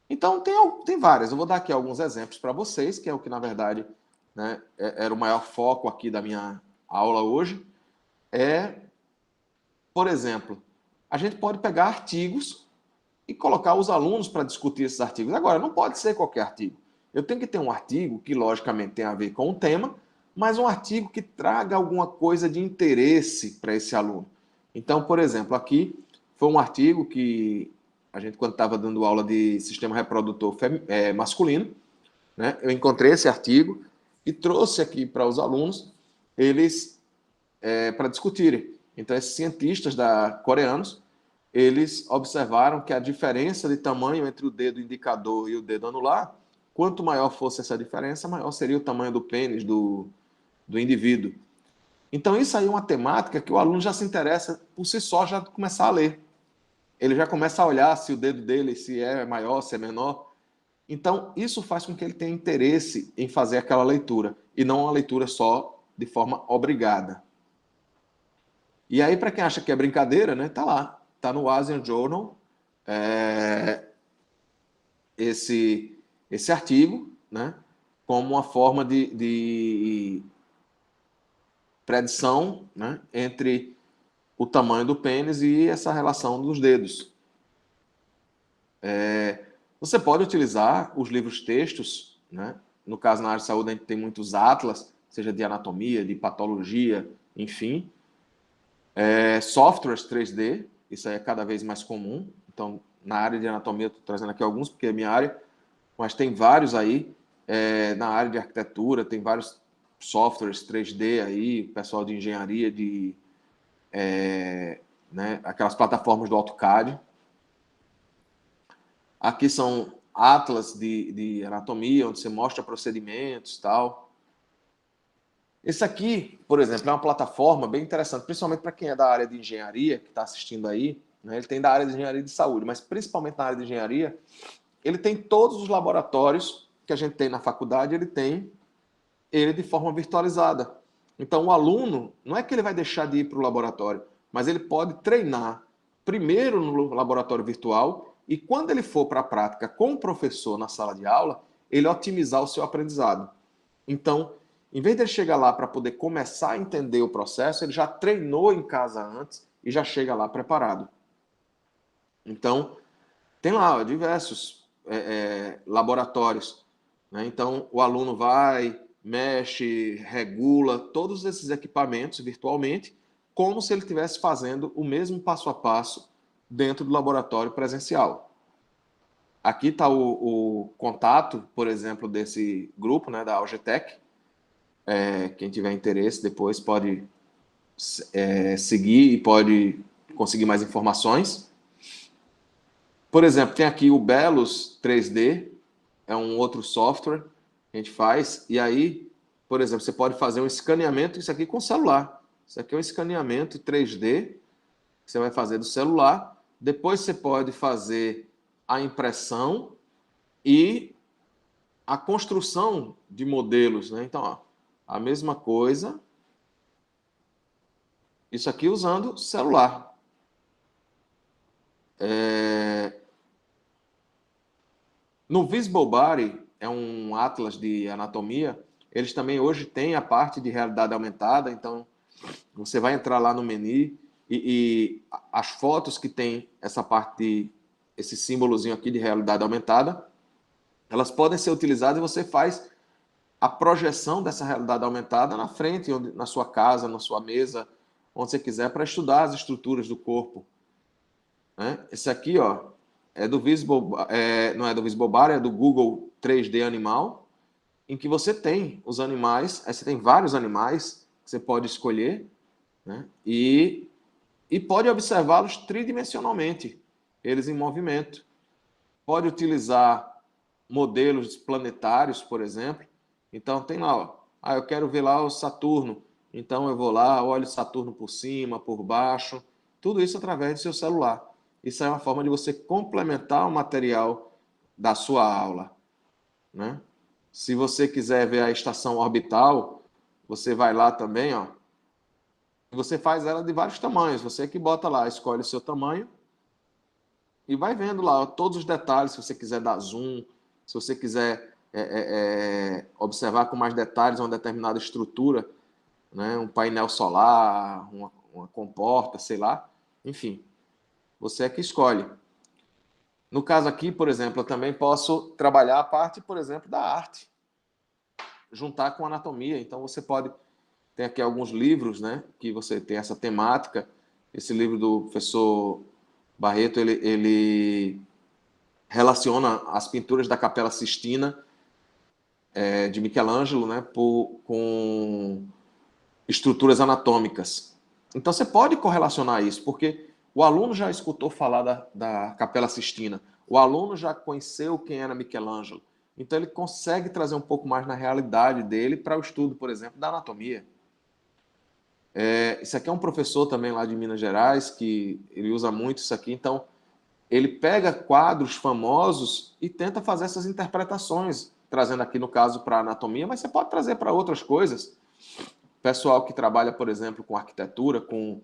Então, tem várias. Eu vou dar aqui alguns exemplos para vocês, que é o que, na verdade, né, era o maior foco aqui da minha aula hoje. Por exemplo, a gente pode pegar artigos e colocar os alunos para discutir esses artigos. Agora, não pode ser qualquer artigo. Eu tenho que ter um artigo que, logicamente, tem a ver com o tema, mas um artigo que traga alguma coisa de interesse para esse aluno. Então, por exemplo, aqui foi um artigo que a gente, quando estava dando aula de sistema reprodutor masculino, né, eu encontrei esse artigo e trouxe aqui para os alunos, eles para discutirem. Então, esses cientistas coreanos, eles observaram que a diferença de tamanho entre o dedo indicador e o dedo anular, quanto maior fosse essa diferença, maior seria o tamanho do pênis do indivíduo. Então, isso aí é uma temática que o aluno já se interessa por si só, já começar a ler. Ele já começa a olhar se o dedo dele se é maior, se é menor. Então, isso faz com que ele tenha interesse em fazer aquela leitura, e não uma leitura só de forma obrigada. E aí, para quem acha que é brincadeira, né, tá lá. Tá no Asian Journal esse artigo, né, como uma forma de predição, né, entre o tamanho do pênis e essa relação dos dedos. Você pode utilizar os livros textos, né? No caso, na área de saúde, a gente tem muitos atlas, seja de anatomia, de patologia, enfim. Softwares 3D, isso aí é cada vez mais comum. Então, na área de anatomia, estou trazendo aqui alguns, porque é minha área, mas tem vários aí. Na área de arquitetura, tem vários softwares 3D aí, pessoal de engenharia, né, aquelas plataformas do AutoCAD. Aqui são atlas de anatomia, onde você mostra procedimentos e tal. Esse aqui, por exemplo, é uma plataforma bem interessante, principalmente para quem é da área de engenharia, que está assistindo aí, né? Ele tem da área de engenharia de saúde, mas principalmente na área de engenharia, ele tem todos os laboratórios que a gente tem na faculdade, ele tem ele de forma virtualizada. Então, o aluno, não é que ele vai deixar de ir para o laboratório, mas ele pode treinar primeiro no laboratório virtual e quando ele for para a prática com o professor na sala de aula, ele otimizar o seu aprendizado. Então, em vez de ele chegar lá para poder começar a entender o processo, ele já treinou em casa antes e já chega lá preparado. Então, tem lá diversos laboratórios, né? Então, o aluno vai, mexe, regula todos esses equipamentos virtualmente, como se ele estivesse fazendo o mesmo passo a passo dentro do laboratório presencial. Aqui está o contato, por exemplo, desse grupo, né, da Algetec. Quem tiver interesse depois pode seguir e pode conseguir mais informações. Por exemplo, tem aqui o Belos 3D, é um outro software que a gente faz, e aí, por exemplo, você pode fazer um escaneamento, isso aqui com celular. Isso aqui é um escaneamento 3D, que você vai fazer do celular, depois você pode fazer a impressão e a construção de modelos, né? Então, ó, a mesma coisa, isso aqui usando celular. No Visible Body, é um atlas de anatomia, eles também hoje têm a parte de realidade aumentada, então você vai entrar lá no menu e as fotos que tem essa parte, esse símbolozinho aqui de realidade aumentada, elas podem ser utilizadas e você faz a projeção dessa realidade aumentada na frente, na sua casa, na sua mesa, onde você quiser, para estudar as estruturas do corpo. Né? Esse aqui, ó, é do Visible, não é do Visible Body, é do Google 3D Animal, em que você tem os animais, aí você tem vários animais que você pode escolher, né? E pode observá-los tridimensionalmente, eles em movimento. Pode utilizar modelos planetários, por exemplo. Então tem lá, ó, eu quero ver lá o Saturno Então eu vou lá, olho Saturno por cima, por baixo, tudo isso através do seu celular. Isso é uma forma de você complementar o material da sua aula, né? Se você quiser ver a estação orbital, você vai lá também, ó. Você faz ela de vários tamanhos. Você que bota lá, escolhe o seu tamanho e vai vendo lá ó, todos os detalhes. Se você quiser dar zoom, se você quiser observar com mais detalhes uma determinada estrutura, né? Um painel solar, uma comporta, sei lá. Enfim, você é que escolhe. No caso aqui, por exemplo, eu também posso trabalhar a parte, por exemplo, da arte, juntar com anatomia. Então você pode tem aqui alguns livros, né, que você tem essa temática. Esse livro do professor Barreto, ele relaciona as pinturas da Capela Sistina de Michelangelo, né, com estruturas anatômicas. Então você pode correlacionar isso, porque o aluno já escutou falar da Capela Sistina, o aluno já conheceu quem era Michelangelo, então ele consegue trazer um pouco mais na realidade dele para o estudo, por exemplo, da anatomia. Isso aqui é um professor também lá de Minas Gerais, que ele usa muito isso aqui, então ele pega quadros famosos e tenta fazer essas interpretações, trazendo aqui no caso para anatomia, mas você pode trazer para outras coisas. Pessoal que trabalha, por exemplo, com arquitetura, com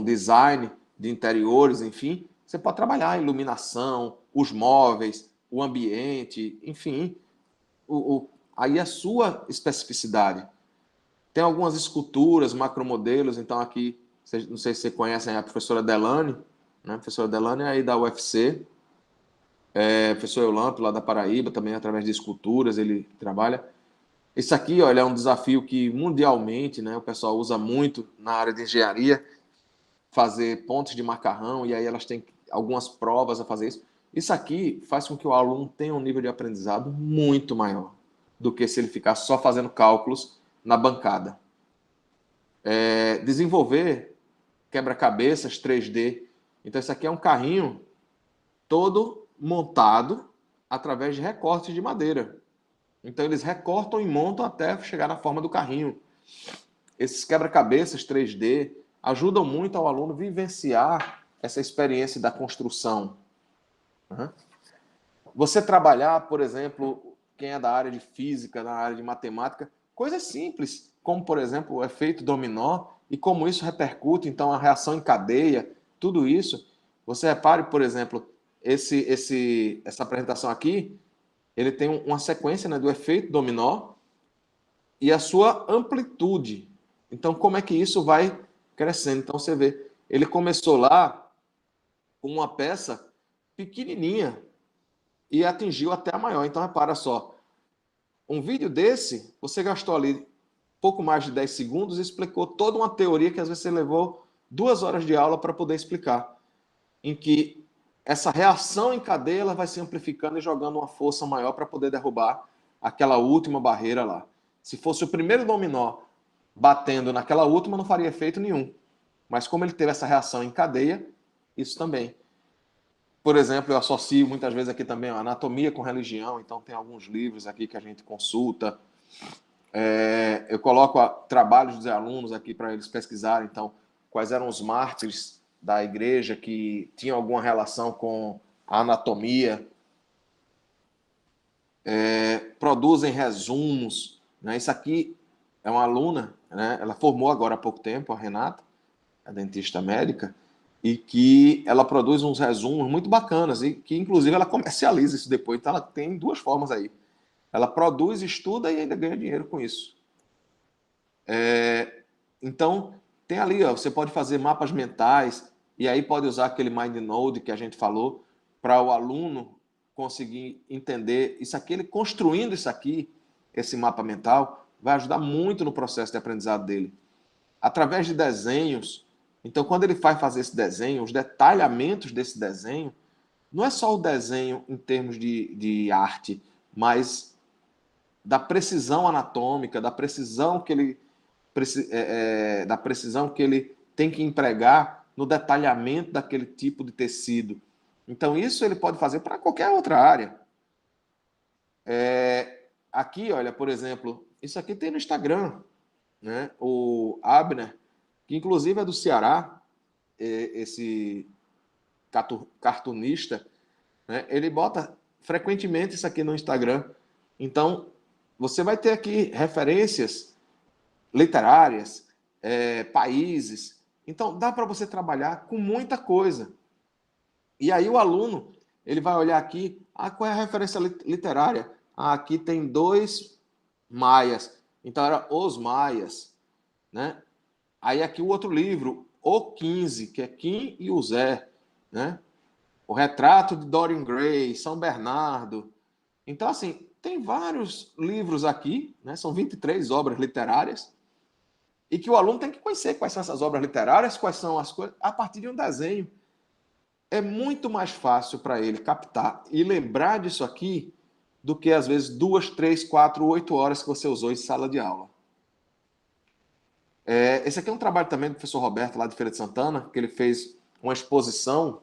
design de interiores, enfim, você pode trabalhar a iluminação, os móveis, o ambiente, enfim, aí é a sua especificidade. Tem algumas esculturas, macromodelos, então aqui, não sei se você conhecem a professora Delane, né? A professora Delane é aí da UFC, professor Eulampo, lá da Paraíba, também através de esculturas ele trabalha. Esse aqui, olha, é um desafio que mundialmente, né, o pessoal usa muito na área de engenharia, fazer pontes de macarrão, e aí elas têm algumas provas a fazer isso. Isso aqui faz com que o aluno tenha um nível de aprendizado muito maior do que se ele ficar só fazendo cálculos na bancada. Desenvolver quebra-cabeças 3D. Então, isso aqui é um carrinho todo montado através de recortes de madeira. Então, eles recortam e montam até chegar na forma do carrinho. Esses quebra-cabeças 3D ajudam muito ao aluno vivenciar essa experiência da construção. Você trabalhar, por exemplo, quem é da área de física, da área de matemática, coisas simples, como, por exemplo, o efeito dominó e como isso repercute, então, a reação em cadeia, tudo isso. Você repare, por exemplo, essa apresentação aqui, ele tem uma sequência, né, do efeito dominó e a sua amplitude. Então, como é que isso vai crescendo? Então, você vê, ele começou lá com uma peça pequenininha e atingiu até a maior. Então, repara só, um vídeo desse, você gastou ali pouco mais de 10 segundos e explicou toda uma teoria que às vezes você levou 2 horas de aula para poder explicar, em que essa reação em cadeia ela vai se amplificando e jogando uma força maior para poder derrubar aquela última barreira lá. Se fosse o primeiro dominó batendo naquela última, não faria efeito nenhum. Mas como ele teve essa reação em cadeia, isso também. Por exemplo, eu associo muitas vezes aqui também a anatomia com religião, então tem alguns livros aqui que a gente consulta. Eu coloco trabalhos dos alunos aqui para eles pesquisarem, então, quais eram os mártires da igreja que tinham alguma relação com a anatomia. Produzem resumos. Né? Isso aqui é uma aluna, né? Ela formou agora há pouco tempo, a Renata, a dentista médica, e que ela produz uns resumos muito bacanas, e que inclusive ela comercializa isso depois, então ela tem duas formas aí. Ela produz, estuda e ainda ganha dinheiro com isso. Então, tem ali, ó, você pode fazer mapas mentais, e aí pode usar aquele MindNode que a gente falou, para o aluno conseguir entender isso aqui, ele construindo isso aqui, esse mapa mental, vai ajudar muito no processo de aprendizado dele. Através de desenhos, então quando ele vai fazer esse desenho, os detalhamentos desse desenho, não é só o desenho em termos de arte, mas da precisão anatômica, da precisão que ele tem que empregar no detalhamento daquele tipo de tecido. Então, isso ele pode fazer para qualquer outra área. Aqui, olha, por exemplo, isso aqui tem no Instagram, né? O Abner, que inclusive é do Ceará, esse cartunista, né? Ele bota frequentemente isso aqui no Instagram. Então, você vai ter aqui referências literárias, países. Então, dá para você trabalhar com muita coisa. E aí o aluno, ele vai olhar aqui, qual é a referência literária? Aqui tem 2 maias. Então, era Os Maias, né? Aí aqui o outro livro, O 15, que é Kim e o Zé, né? O Retrato de Dorian Gray, São Bernardo. Então, assim, tem vários livros aqui, né? São 23 obras literárias, e que o aluno tem que conhecer quais são essas obras literárias, quais são as coisas, a partir de um desenho. É muito mais fácil para ele captar e lembrar disso aqui do que, às vezes, 2, 3, 4, 8 horas que você usou em sala de aula. Esse aqui é um trabalho também do professor Roberto, lá de Feira de Santana, que ele fez uma exposição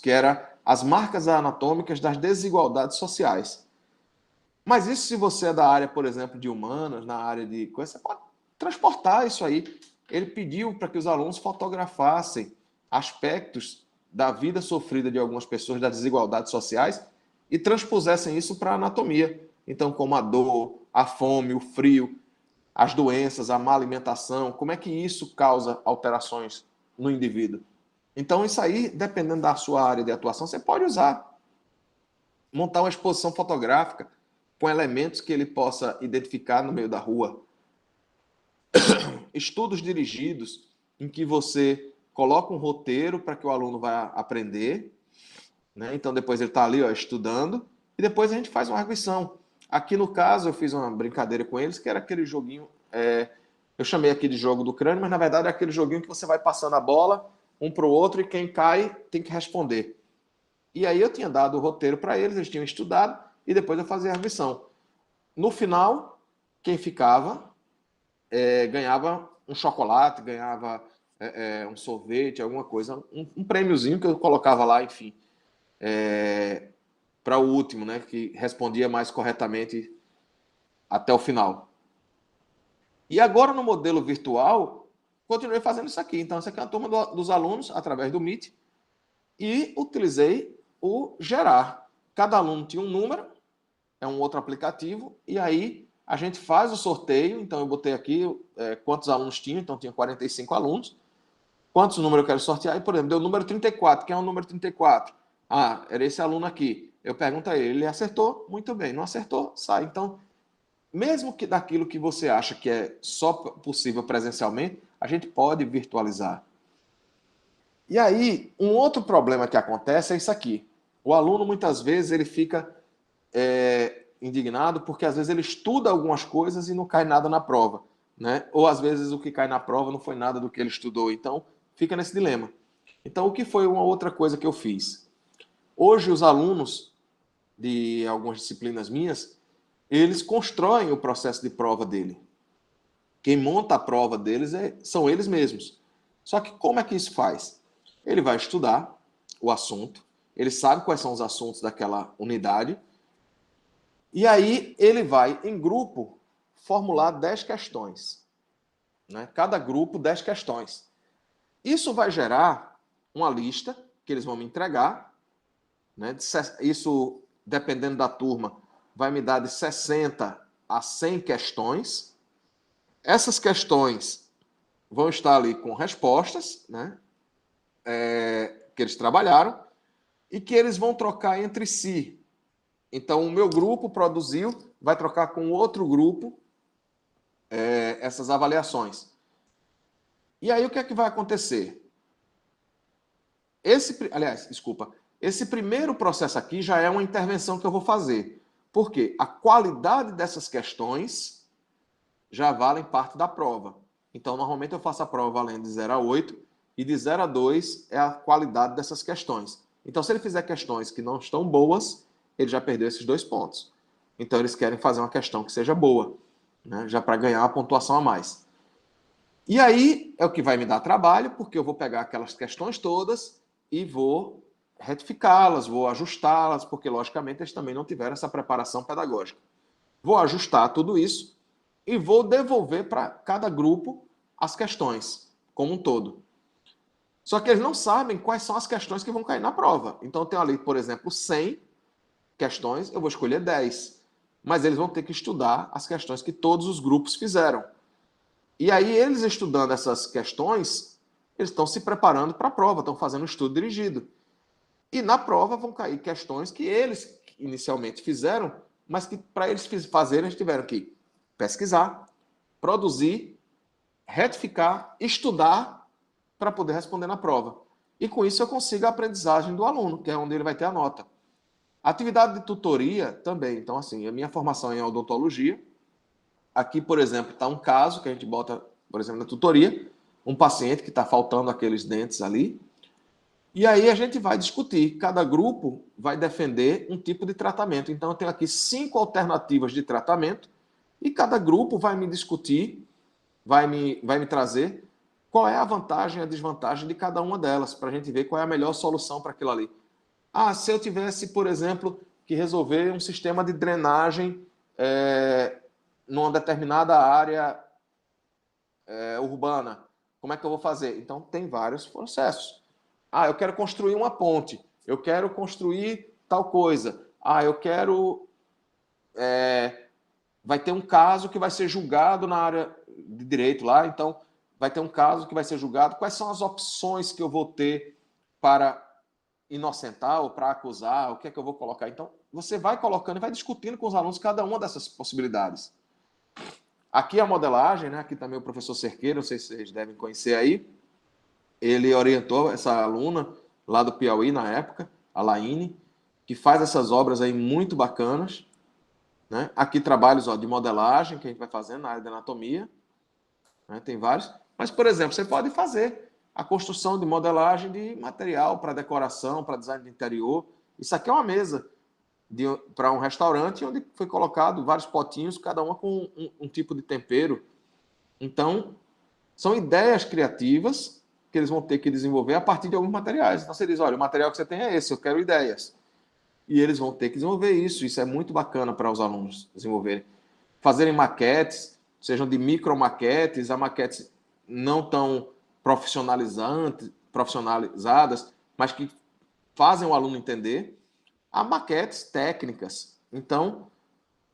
que era as marcas anatômicas das desigualdades sociais. Mas isso, se você é da área, por exemplo, de humanas, na área de coisa, você pode transportar isso aí. Ele pediu para que os alunos fotografassem aspectos da vida sofrida de algumas pessoas, das desigualdades sociais, e transpusessem isso para a anatomia. Então, como a dor, a fome, o frio, as doenças, a má alimentação, como é que isso causa alterações no indivíduo. Então, isso aí, dependendo da sua área de atuação, você pode usar. Montar uma exposição fotográfica com elementos que ele possa identificar no meio da rua. Estudos dirigidos, em que você coloca um roteiro para que o aluno vá aprender, né? Então, depois ele está ali, ó, estudando, e depois a gente faz uma arguição. Aqui, no caso, eu fiz uma brincadeira com eles, que era aquele joguinho, eu chamei aqui de jogo do crânio, mas na verdade é aquele joguinho que você vai passando a bola um para o outro e quem cai tem que responder. E aí eu tinha dado o roteiro para eles tinham estudado, e depois eu fazia a arguição. No final, quem ficava ganhava um chocolate, ganhava um sorvete, alguma coisa, um prêmiozinho que eu colocava lá, enfim, para o último, né, que respondia mais corretamente até o final. E agora, no modelo virtual, continuei fazendo isso aqui. Então, essa aqui é a turma dos alunos, através do Meet, e utilizei o Gerar. Cada aluno tinha um número, é um outro aplicativo, e aí a gente faz o sorteio. Então, eu botei aqui quantos alunos tinham, então tinha 45 alunos. Quantos números eu quero sortear? E, por exemplo, deu o número 34. Quem é o número 34? Era esse aluno aqui. Eu pergunto a ele, ele acertou? Muito bem. Não acertou? Sai. Então, mesmo que daquilo que você acha que é só possível presencialmente, a gente pode virtualizar. E aí, um outro problema que acontece é isso aqui. O aluno, muitas vezes, ele fica indignado porque, às vezes, ele estuda algumas coisas e não cai nada na prova, né? Ou, às vezes, o que cai na prova não foi nada do que ele estudou. Então, fica nesse dilema. Então, o que foi uma outra coisa que eu fiz? Hoje, os alunos de algumas disciplinas minhas, eles constroem o processo de prova dele. Quem monta a prova deles são eles mesmos. Só que como é que isso faz? Ele vai estudar o assunto, ele sabe quais são os assuntos daquela unidade, e aí ele vai, em grupo, formular 10 questões. Né? Cada grupo, 10 questões. Isso vai gerar uma lista que eles vão me entregar. Né? Isso, dependendo da turma, vai me dar de 60 a 100 questões. Essas questões vão estar ali com respostas, né? Que eles trabalharam, e que eles vão trocar entre si. Então, o meu grupo produziu, vai trocar com outro grupo essas avaliações. E aí, o que é que vai acontecer? Esse primeiro processo aqui já é uma intervenção que eu vou fazer. Por quê? A qualidade dessas questões já valem parte da prova. Então, normalmente eu faço a prova valendo de 0 a 8, e de 0 a 2 é a qualidade dessas questões. Então, se ele fizer questões que não estão boas, ele já perdeu esses 2 pontos. Então, eles querem fazer uma questão que seja boa, né? Já para ganhar uma pontuação a mais. E aí é o que vai me dar trabalho, porque eu vou pegar aquelas questões todas e vou retificá-las, vou ajustá-las, porque, logicamente, eles também não tiveram essa preparação pedagógica. vou ajustar tudo isso e vou devolver para cada grupo as questões como um todo. Só que eles não sabem quais são as questões que vão cair na prova. Então, eu tenho ali, por exemplo, 100 questões, eu vou escolher 10. Mas eles vão ter que estudar as questões que todos os grupos fizeram. E aí, eles estudando essas questões, eles estão se preparando para a prova, estão fazendo um estudo dirigido. E na prova vão cair questões que eles inicialmente fizeram, mas que para eles fazerem, eles tiveram que pesquisar, produzir, retificar, estudar para poder responder na prova. E com isso eu consigo a aprendizagem do aluno, que é onde ele vai ter a nota. Atividade de tutoria também. Então, assim, a minha formação é em odontologia. Aqui, por exemplo, está um caso que a gente bota, por exemplo, na tutoria, um paciente que está faltando aqueles dentes ali. E aí a gente vai discutir. Cada grupo vai defender um tipo de tratamento. Então, eu tenho aqui 5 alternativas de tratamento e cada grupo vai me discutir, vai me trazer qual é a vantagem e a desvantagem de cada uma delas, para a gente ver qual é a melhor solução para aquilo ali. Ah, se eu tivesse, por exemplo, que resolver um sistema de drenagem numa determinada área urbana, como é que eu vou fazer? Então, tem vários processos. Ah, eu quero construir uma ponte, eu quero construir tal coisa. Ah, eu quero... vai ter um caso que vai ser julgado na área de direito lá, então vai ter um caso que vai ser julgado. Quais são as opções que eu vou ter para inocentar ou para acusar? O que é que eu vou colocar? Então, você vai colocando e vai discutindo com os alunos cada uma dessas possibilidades. Aqui a modelagem, né? Aqui também o professor Cerqueira, não sei se vocês devem conhecer aí, ele orientou essa aluna lá do Piauí na época, a Laine, que faz essas obras aí muito bacanas, né? Aqui trabalhos de modelagem que a gente vai fazendo na área de anatomia, né? Tem vários. Mas, por exemplo, você pode fazer a construção de modelagem de material para decoração, para design de interior. Isso aqui é uma mesa para um restaurante onde foi colocado vários potinhos, cada uma com um tipo de tempero. Então, são ideias criativas que eles vão ter que desenvolver a partir de alguns materiais. Então, você diz, olha, o material que você tem é esse, eu quero ideias. E eles vão ter que desenvolver isso. Isso é muito bacana para os alunos desenvolverem. Fazerem maquetes, sejam de micromaquetes, a maquetes não tão profissionalizadas, mas que fazem o aluno entender, a maquetes técnicas. Então,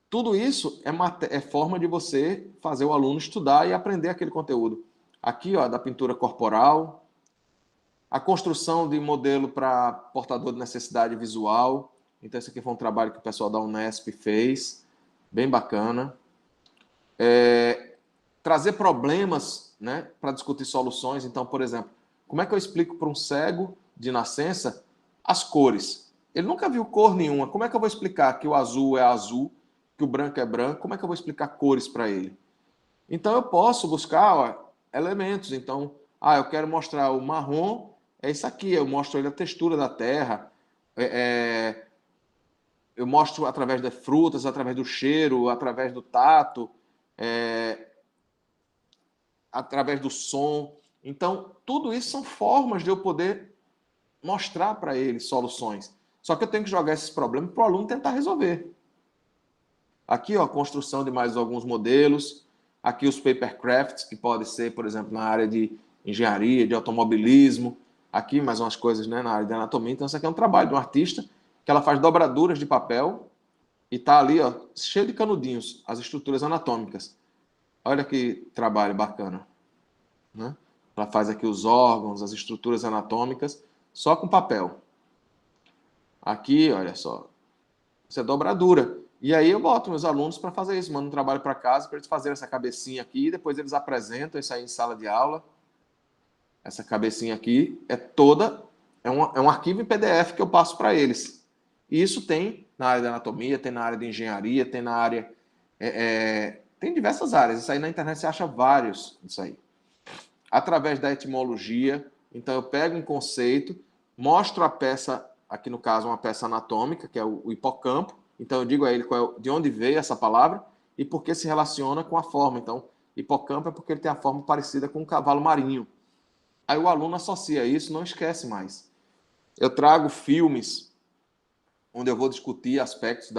tudo isso é forma de você fazer o aluno estudar e aprender aquele conteúdo. Aqui, ó, da pintura corporal, a construção de modelo para portador de necessidade visual. Então, esse aqui foi um trabalho que o pessoal da Unesp fez, bem bacana. Trazer problemas, né, para discutir soluções. Então, por exemplo, como é que eu explico para um cego de nascença as cores? Ele nunca viu cor nenhuma. Como é que eu vou explicar que o azul é azul, que o branco é branco? Como é que eu vou explicar cores para ele? Então, eu posso buscar elementos. Então, eu quero mostrar o marrom, é isso aqui. Eu mostro ele a textura da terra. Eu mostro através das frutas, através do cheiro, através do tato, através do som. Então, tudo isso são formas de eu poder mostrar para ele soluções. Só que eu tenho que jogar esses problemas para o aluno tentar resolver. Aqui, ó, a construção de mais alguns modelos. Aqui os papercrafts, que pode ser, por exemplo, na área de engenharia, de automobilismo. Aqui mais umas coisas, né, na área de anatomia. Então, isso aqui é um trabalho de um artista que ela faz dobraduras de papel e tá ali, ó, cheio de canudinhos, as estruturas anatômicas. Olha que trabalho bacana, né? Ela faz aqui os órgãos, as estruturas anatômicas, só com papel. Aqui, olha só, isso é dobradura. E aí eu boto meus alunos para fazer isso, mando um trabalho para casa para eles fazerem essa cabecinha aqui, e depois eles apresentam isso aí em sala de aula. Essa cabecinha aqui é um arquivo em PDF que eu passo para eles. E isso tem na área de anatomia, tem na área de engenharia, tem na área... tem diversas áreas. Isso aí na internet você acha vários disso aí. Através da etimologia, então eu pego um conceito, mostro a peça, aqui no caso uma peça anatômica, que é o hipocampo. Então eu digo a ele de onde veio essa palavra e por que se relaciona com a forma. Então, hipocampo é porque ele tem a forma parecida com um cavalo marinho. Aí o aluno associa isso, não esquece mais. Eu trago filmes onde eu vou discutir aspectos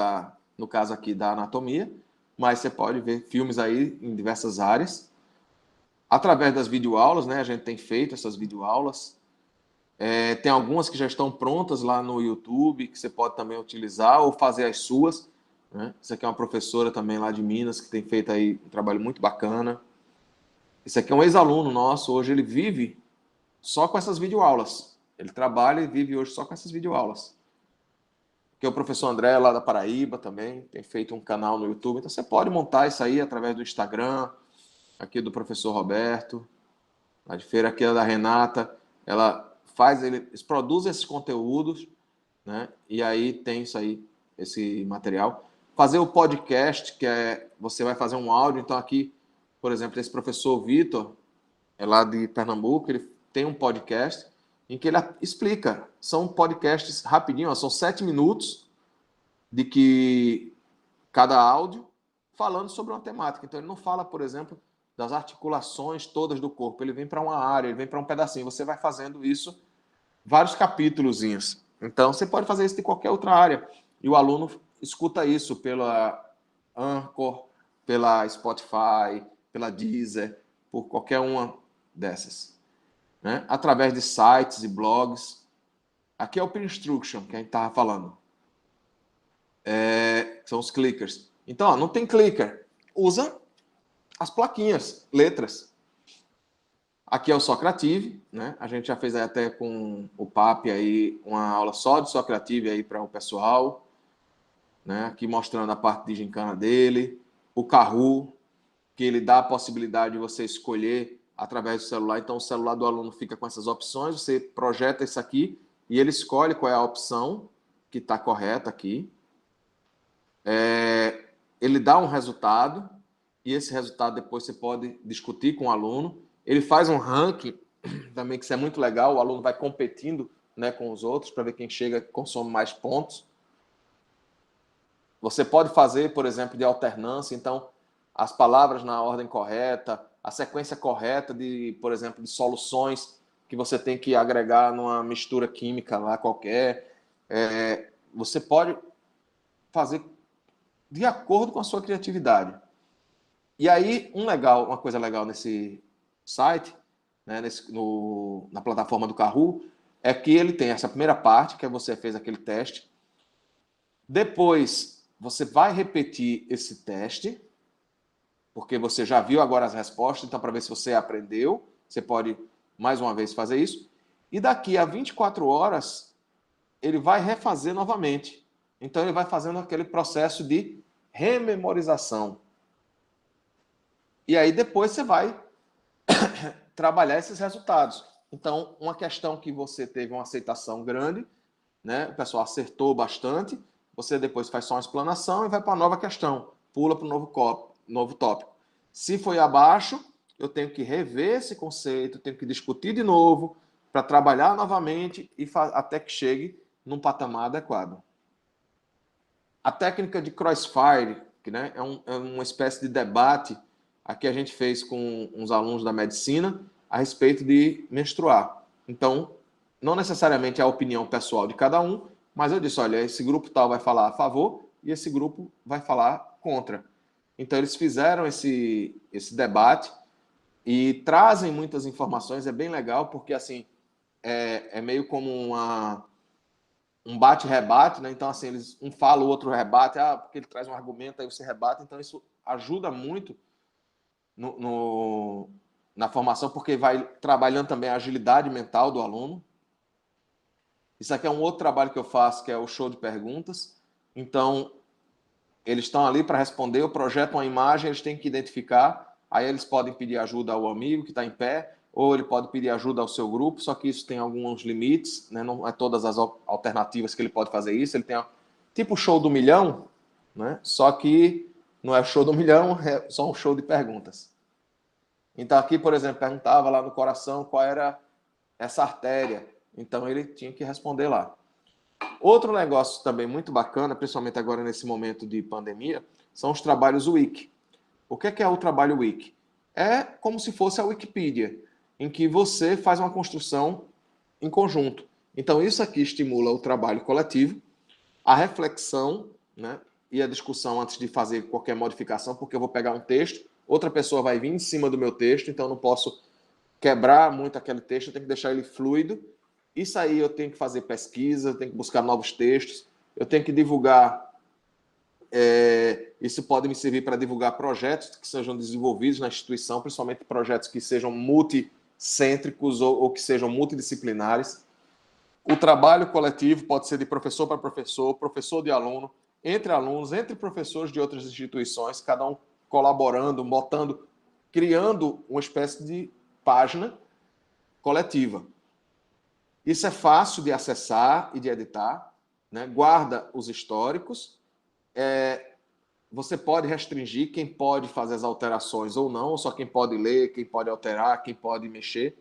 no caso aqui da anatomia, mas você pode ver filmes aí em diversas áreas. Através das videoaulas, né? A gente tem feito essas videoaulas. Tem algumas que já estão prontas lá no YouTube, que você pode também utilizar ou fazer as suas. Né? Isso aqui é uma professora também lá de Minas, que tem feito aí um trabalho muito bacana. Esse aqui é um ex-aluno nosso, hoje ele vive só com essas videoaulas. Ele trabalha e vive hoje só com essas videoaulas. Que é o professor André, lá da Paraíba também, tem feito um canal no YouTube. Então você pode montar isso aí através do Instagram, aqui do professor Roberto, lá de Feira, aqui é da Renata. Eles produzem esses conteúdos, né? E aí tem isso aí, esse material. Fazer o podcast, você vai fazer um áudio. Então aqui, por exemplo, esse professor Vitor, é lá de Pernambuco, ele tem um podcast em que ele explica. São podcasts rapidinho, são 7 minutos de que cada áudio falando sobre uma temática. Então ele não fala, por exemplo, das articulações todas do corpo. Ele vem para uma área, ele vem para um pedacinho. Você vai fazendo isso, vários capítulozinhos. Então você pode fazer isso de qualquer outra área. E o aluno escuta isso pela Anchor, pela Spotify, pela Deezer, por qualquer uma dessas. Né? Através de sites e blogs. Aqui é o Pinstruction, que a gente estava falando. São os clickers. Então, ó, não tem clicker. Usa as plaquinhas, letras. Aqui é o Socrative, né? A gente já fez aí até com o PAP aí uma aula só de Socrative aí para o pessoal, né? Aqui mostrando a parte de gincana dele. O Kahoot, que ele dá a possibilidade de você escolher através do celular. Então, o celular do aluno fica com essas opções. Você projeta isso aqui e ele escolhe qual é a opção que está correta aqui. Ele dá um resultado e esse resultado depois você pode discutir com o aluno. Ele faz um ranking também, que isso é muito legal. O aluno vai competindo, né, com os outros para ver quem chega consome mais pontos. Você pode fazer, por exemplo, de alternância. Então, as palavras na ordem correta, a sequência correta de, por exemplo, de soluções que você tem que agregar numa mistura química lá qualquer. Você pode fazer de acordo com a sua criatividade. E aí, uma coisa legal nesse site, né, na plataforma do Kahoot, é que ele tem essa primeira parte, que é você fez aquele teste. Depois, você vai repetir esse teste, porque você já viu agora as respostas, então para ver se você aprendeu, você pode mais uma vez fazer isso. E daqui a 24 horas, ele vai refazer novamente. Então, ele vai fazendo aquele processo de rememorização. E aí, depois, você vai trabalhar esses resultados. Então, uma questão que você teve uma aceitação grande, né? O pessoal acertou bastante, você depois faz só uma explanação e vai para a nova questão, pula para o novo tópico. Se foi abaixo, eu tenho que rever esse conceito, tenho que discutir de novo, para trabalhar novamente e até que chegue num patamar adequado. A técnica de crossfire, que, né, é uma espécie de debate. Aqui a gente fez com uns alunos da medicina a respeito de menstruar. Então, não necessariamente é a opinião pessoal de cada um, mas eu disse, olha, esse grupo tal vai falar a favor e esse grupo vai falar contra. Então, eles fizeram esse debate e trazem muitas informações, é bem legal, porque assim, é meio como um bate-rebate, né? Então, assim, um fala, o outro rebate, porque ele traz um argumento, aí você rebate, então isso ajuda muito na formação, porque vai trabalhando também a agilidade mental do aluno. Isso aqui é um outro trabalho que eu faço, que é o show de perguntas. Então, eles estão ali para responder, eu projeto uma imagem, eles têm que identificar, aí eles podem pedir ajuda ao amigo que está em pé, ou ele pode pedir ajuda ao seu grupo, só que isso tem alguns limites, né? Não é todas as alternativas que ele pode fazer isso. Ele tem tipo o show do milhão, né? Só que não é show do milhão, é só um show de perguntas. Então aqui, por exemplo, perguntava lá no coração qual era essa artéria. Então ele tinha que responder lá. Outro negócio também muito bacana, principalmente agora nesse momento de pandemia, são os trabalhos Wiki. O que é o trabalho Wiki? É como se fosse a Wikipedia, em que você faz uma construção em conjunto. Então isso aqui estimula o trabalho coletivo, a reflexão, né? e a discussão antes de fazer qualquer modificação, porque eu vou pegar um texto, outra pessoa vai vir em cima do meu texto, então eu não posso quebrar muito aquele texto, eu tenho que deixar ele fluido. Isso aí eu tenho que fazer pesquisa, eu tenho que buscar novos textos, eu tenho que divulgar. Isso pode me servir para divulgar projetos que sejam desenvolvidos na instituição, principalmente projetos que sejam multicêntricos ou que sejam multidisciplinares. O trabalho coletivo pode ser de professor para professor, professor de aluno, entre professores de outras instituições, cada um colaborando, botando, criando uma espécie de página coletiva. Isso é fácil de acessar e de editar, né? Guarda os históricos. Você pode restringir quem pode fazer as alterações ou não, só quem pode ler, quem pode alterar, quem pode mexer.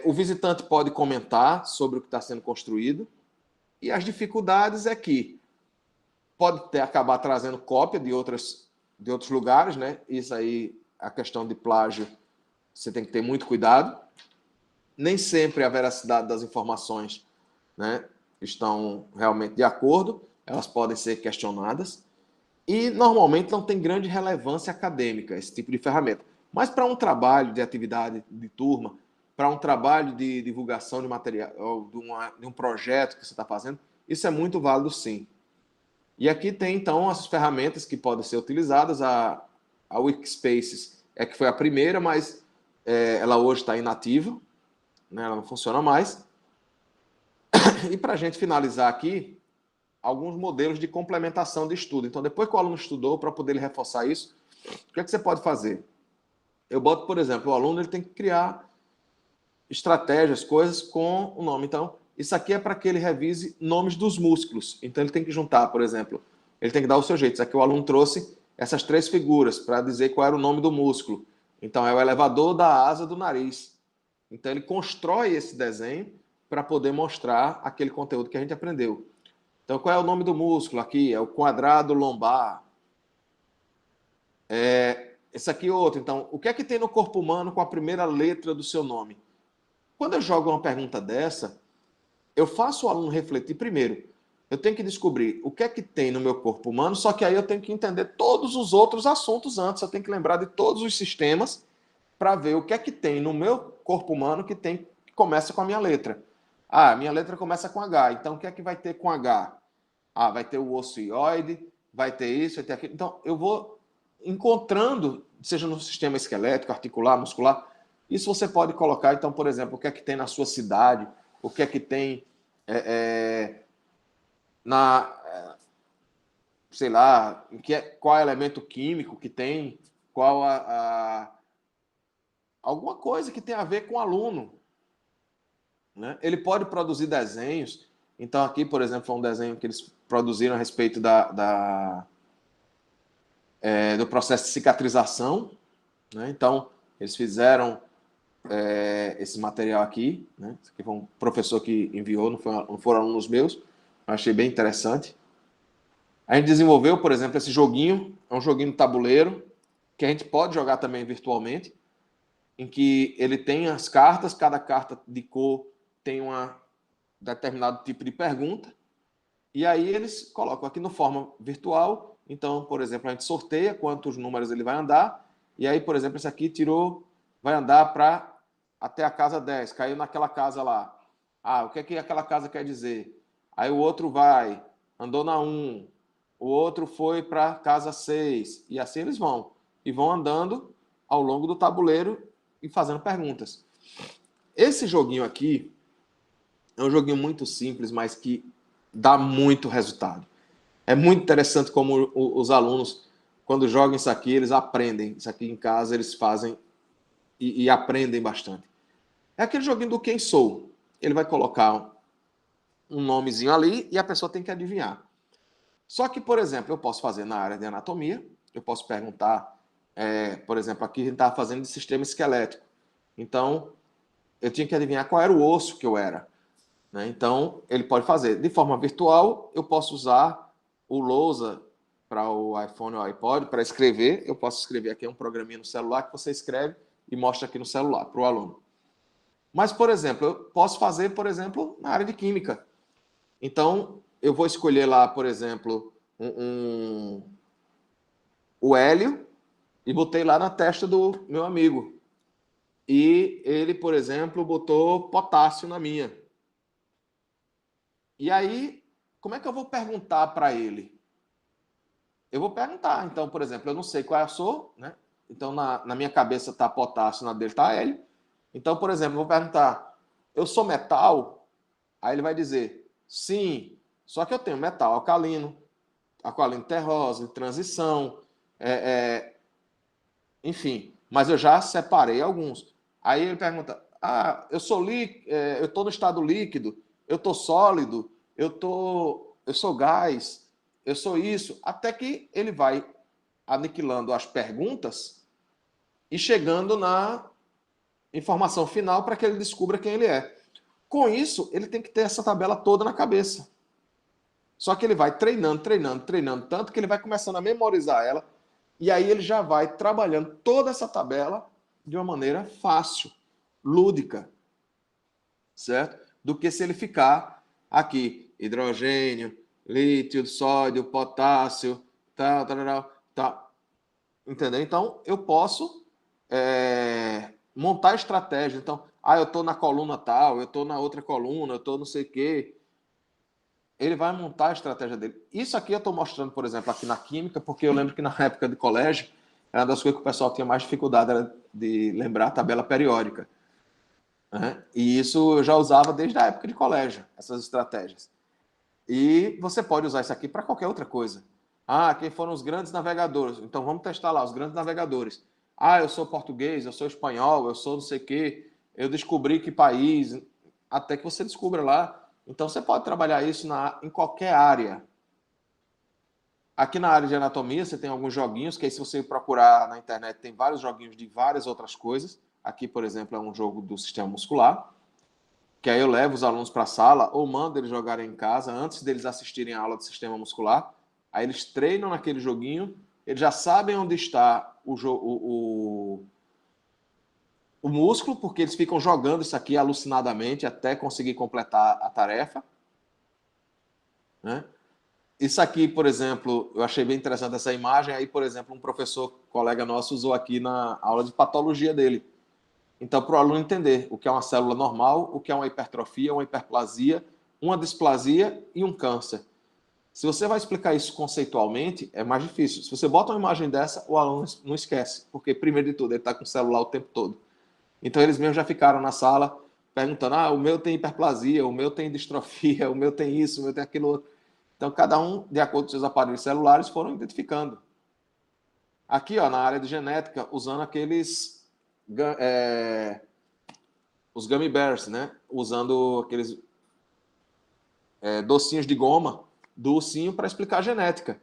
O visitante pode comentar sobre o que está sendo construído. E as dificuldades é que pode acabar trazendo cópia de outros lugares, né? Isso aí, a questão de plágio, você tem que ter muito cuidado. Nem sempre a veracidade das informações, né, estão realmente de acordo, elas podem ser questionadas. E, normalmente, não tem grande relevância acadêmica esse tipo de ferramenta. Mas para um trabalho de atividade de turma, para um trabalho de divulgação de material, ou de um projeto que você está fazendo, isso é muito válido, sim. E aqui tem, então, as ferramentas que podem ser utilizadas. A Wikispaces que foi a primeira, mas ela hoje está inativa, né? Ela não funciona mais. E para a gente finalizar aqui, alguns modelos de complementação de estudo. Então, depois que o aluno estudou, para poder reforçar isso, o que você pode fazer? Eu boto, por exemplo, o aluno ele tem que criar estratégias, coisas com o nome. Então, isso aqui é para que ele revise nomes dos músculos. Então, ele tem que juntar, por exemplo, ele tem que dar o seu jeito. Isso aqui o aluno trouxe essas 3 figuras para dizer qual era o nome do músculo. Então, é o elevador da asa do nariz. Então, ele constrói esse desenho para poder mostrar aquele conteúdo que a gente aprendeu. Então, qual é o nome do músculo aqui? É o quadrado lombar. Esse aqui é outro. Então, o que é que tem no corpo humano com a primeira letra do seu nome? Quando eu jogo uma pergunta dessa, eu faço o aluno refletir primeiro. Eu tenho que descobrir o que é que tem no meu corpo humano, só que aí eu tenho que entender todos os outros assuntos antes. Eu tenho que lembrar de todos os sistemas para ver o que é que tem no meu corpo humano que começa com a minha letra. Ah, minha letra começa com H. Então, o que é que vai ter com H? Ah, vai ter o osso hioide, vai ter isso, vai ter aquilo. Então, eu vou encontrando, seja no sistema esquelético, articular, muscular. Isso você pode colocar, então, por exemplo, o que é que tem na sua cidade, o que é que tem sei lá, qual é o elemento químico que tem, qual alguma coisa que tem a ver com o aluno, né? Ele pode produzir desenhos. Então, aqui, por exemplo, foi um desenho que eles produziram a respeito do processo de cicatrização, né? Então, eles fizeram esse material aqui, né? Esse aqui foi um professor que enviou, não foram alunos meus. Eu achei bem interessante. A gente desenvolveu, por exemplo, esse joguinho, é um joguinho de tabuleiro, que a gente pode jogar também virtualmente, em que ele tem as cartas, cada carta de cor tem um determinado tipo de pergunta, e aí eles colocam aqui no forma virtual. Então, por exemplo, a gente sorteia quantos números ele vai andar, e aí, por exemplo, esse aqui vai andar até a casa 10, caiu naquela casa lá. Ah, o que é que aquela casa quer dizer? Aí o outro andou na 1, o outro foi para casa 6, e assim eles vão. E vão andando ao longo do tabuleiro e fazendo perguntas. Esse joguinho aqui é um joguinho muito simples, mas que dá muito resultado. É muito interessante como os alunos, quando jogam isso aqui, eles aprendem. Isso aqui em casa eles fazem e aprendem bastante. É aquele joguinho do Quem Sou. Ele vai colocar um nomezinho ali e a pessoa tem que adivinhar. Só que, por exemplo, eu posso fazer na área de anatomia, eu posso perguntar, por exemplo, aqui a gente estava fazendo de sistema esquelético. Então, eu tinha que adivinhar qual era o osso que eu era, né? Então, ele pode fazer. De forma virtual, eu posso usar o Lousa para o iPhone ou iPod para escrever. Eu posso escrever aqui um programinha no celular que você escreve e mostra aqui no celular para o aluno. Mas, por exemplo, eu posso fazer, por exemplo, na área de química. Então, eu vou escolher lá, por exemplo, o hélio e botei lá na testa do meu amigo. E ele, por exemplo, botou potássio na minha. E aí, como é que eu vou perguntar para ele? Eu vou perguntar. Então, por exemplo, eu não sei qual eu sou, né? Então, na minha cabeça está potássio, na dele está hélio. Então, por exemplo, eu vou perguntar, eu sou metal? Aí ele vai dizer, sim, só que eu tenho metal alcalino terroso, em transição, é, é, enfim, mas eu já separei alguns. Aí ele pergunta, eu estou no estado líquido, eu estou sólido, eu sou gás, eu sou isso, até que ele vai aniquilando as perguntas e chegando na informação final para que ele descubra quem ele é. Com isso, ele tem que ter essa tabela toda na cabeça. Só que ele vai treinando, treinando, treinando, tanto que ele vai começando a memorizar ela, e aí ele já vai trabalhando toda essa tabela de uma maneira fácil, lúdica, certo? Do que se ele ficar aqui, hidrogênio, lítio, sódio, potássio, tal, tal, tal, tal. Entendeu? Então, eu posso montar estratégia. Então, eu estou na coluna tal, eu estou na outra coluna, eu estou não sei o quê. Ele vai montar a estratégia dele. Isso aqui eu estou mostrando, por exemplo, aqui na química, porque eu lembro que na época de colégio, era uma das coisas que o pessoal tinha mais dificuldade era de lembrar a tabela periódica. Né? E isso eu já usava desde a época de colégio, essas estratégias. E você pode usar isso aqui para qualquer outra coisa. Quem foram os grandes navegadores? Então vamos testar lá, os grandes navegadores. Eu sou português, eu sou espanhol, eu sou não sei o quê, eu descobri que país, até que você descubra lá. Então você pode trabalhar isso em qualquer área. Aqui na área de anatomia você tem alguns joguinhos, que aí se você procurar na internet tem vários joguinhos de várias outras coisas. Aqui, por exemplo, é um jogo do sistema muscular, que aí eu levo os alunos para a sala ou mando eles jogarem em casa antes deles assistirem a aula de sistema muscular. Aí eles treinam naquele joguinho, eles já sabem onde está o músculo, porque eles ficam jogando isso aqui alucinadamente até conseguir completar a tarefa. Né? Isso aqui, por exemplo, eu achei bem interessante essa imagem. Aí, por exemplo, um professor, colega nosso, usou aqui na aula de patologia dele. Então, para o aluno entender o que é uma célula normal, o que é uma hipertrofia, uma hiperplasia, uma displasia e um câncer. Se você vai explicar isso conceitualmente, é mais difícil. Se você bota uma imagem dessa, o aluno não esquece, porque, primeiro de tudo, ele está com o celular o tempo todo. Então, eles mesmos já ficaram na sala perguntando: o meu tem hiperplasia, o meu tem distrofia, o meu tem isso, o meu tem aquilo outro. Então, cada um, de acordo com seus aparelhos celulares, foram identificando. Aqui, ó, na área de genética, usando os gummy bears, né? Usando aqueles docinhos de goma do ursinho para explicar a genética.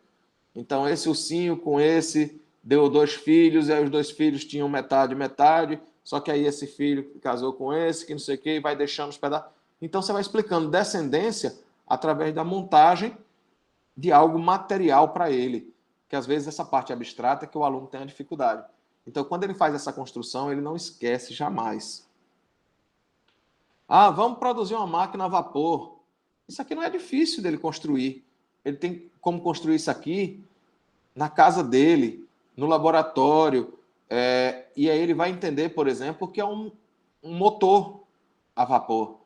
Então, esse ursinho com esse deu 2 filhos, e aí os 2 filhos tinham metade, metade, só que aí esse filho casou com esse, que não sei o quê, e vai deixando os pedaços. Então, você vai explicando descendência através da montagem de algo material para ele, que às vezes essa parte abstrata é que o aluno tem a dificuldade. Então, quando ele faz essa construção, ele não esquece jamais. Vamos produzir uma máquina a vapor. Isso aqui não é difícil dele construir. Ele tem como construir isso aqui na casa dele, no laboratório, e aí ele vai entender, por exemplo, que é um motor a vapor.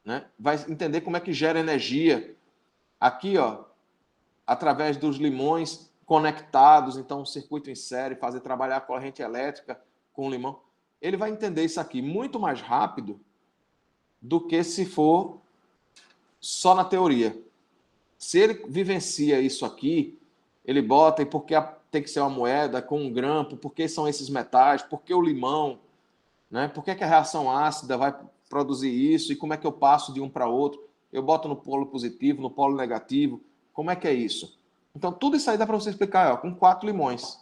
Né? Vai entender como é que gera energia. Aqui, ó, através dos limões conectados, então um circuito em série, fazer trabalhar a corrente elétrica com o limão. Ele vai entender isso aqui muito mais rápido do que se for só na teoria. Se ele vivencia isso aqui, ele bota, e porque tem que ser uma moeda com um grampo, por que são esses metais, por que o limão, né? Por que a reação ácida vai produzir isso, e como é que eu passo de um para outro? Eu boto no polo positivo, no polo negativo, como é que é isso? Então, tudo isso aí dá para você explicar com 4 limões.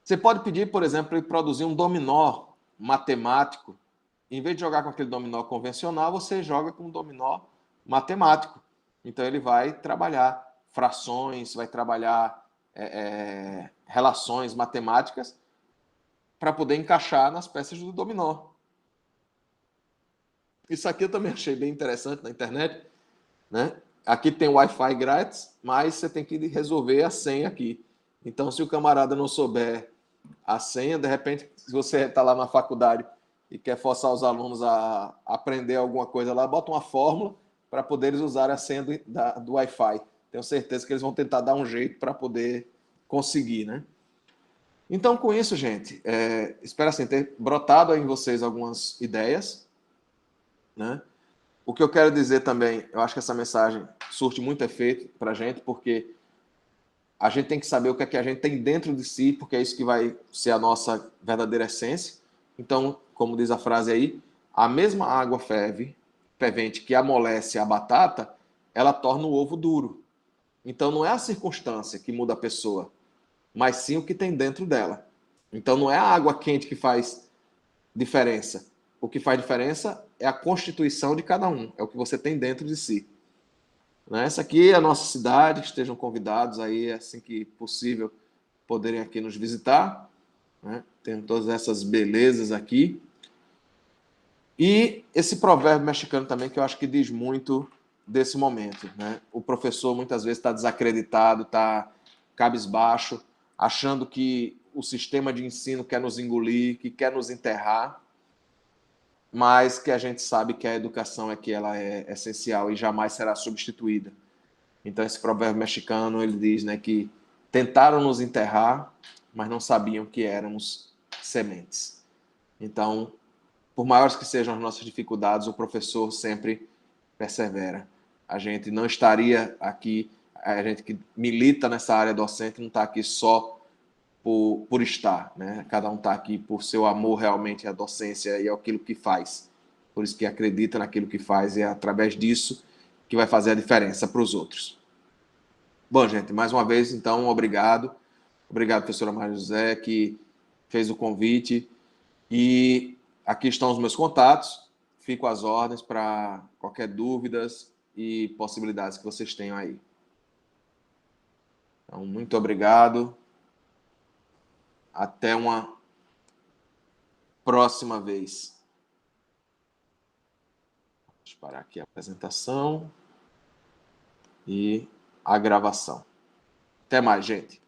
Você pode pedir, por exemplo, para ele produzir um dominó matemático. Em vez de jogar com aquele dominó convencional, você joga com um dominó matemático. Então, ele vai trabalhar frações, vai trabalhar relações matemáticas para poder encaixar nas peças do dominó. Isso aqui eu também achei bem interessante na internet, né? Aqui tem Wi-Fi grátis, mas você tem que resolver a senha aqui. Então, se o camarada não souber a senha, de repente, se você está lá na faculdade e quer forçar os alunos a aprender alguma coisa lá, bota uma fórmula para poder eles usarem a senha do Wi-Fi. Tenho certeza que eles vão tentar dar um jeito para poder conseguir, né? Então, com isso, gente, espero assim, ter brotado aí em vocês algumas ideias, né? O que eu quero dizer também, eu acho que essa mensagem surte muito efeito para a gente, porque a gente tem que saber o que é que a gente tem dentro de si, porque é isso que vai ser a nossa verdadeira essência. Então, como diz a frase aí, a mesma água fervente que amolece a batata, ela torna o ovo duro. Então, não é a circunstância que muda a pessoa, mas sim o que tem dentro dela. Então, não é a água quente que faz diferença. O que faz diferença é a constituição de cada um, é o que você tem dentro de si. Essa aqui é a nossa cidade, que estejam convidados aí, assim que possível, poderem aqui nos visitar. Né? Tem todas essas belezas aqui. E esse provérbio mexicano também, que eu acho que diz muito desse momento. Né? O professor muitas vezes está desacreditado, está cabisbaixo, achando que o sistema de ensino quer nos engolir, que quer nos enterrar, mas que a gente sabe que a educação é que ela é essencial e jamais será substituída. Então esse provérbio mexicano, ele diz, né, que tentaram nos enterrar, mas não sabiam que éramos sementes. Então, por maiores que sejam as nossas dificuldades, o professor sempre persevera. A gente não estaria aqui, a gente que milita nessa área docente não está aqui só por estar, né? Cada um está aqui por seu amor realmente à docência e aquilo que faz. Por isso que acredita naquilo que faz e é através disso que vai fazer a diferença para os outros. Bom, gente, mais uma vez, então, obrigado. Obrigado, professora Maria José, que fez o convite. E aqui estão os meus contatos. Fico às ordens para qualquer dúvidas e possibilidades que vocês tenham aí. Então, muito obrigado. Até uma próxima vez. Deixa eu parar aqui a apresentação e a gravação. Até mais, gente.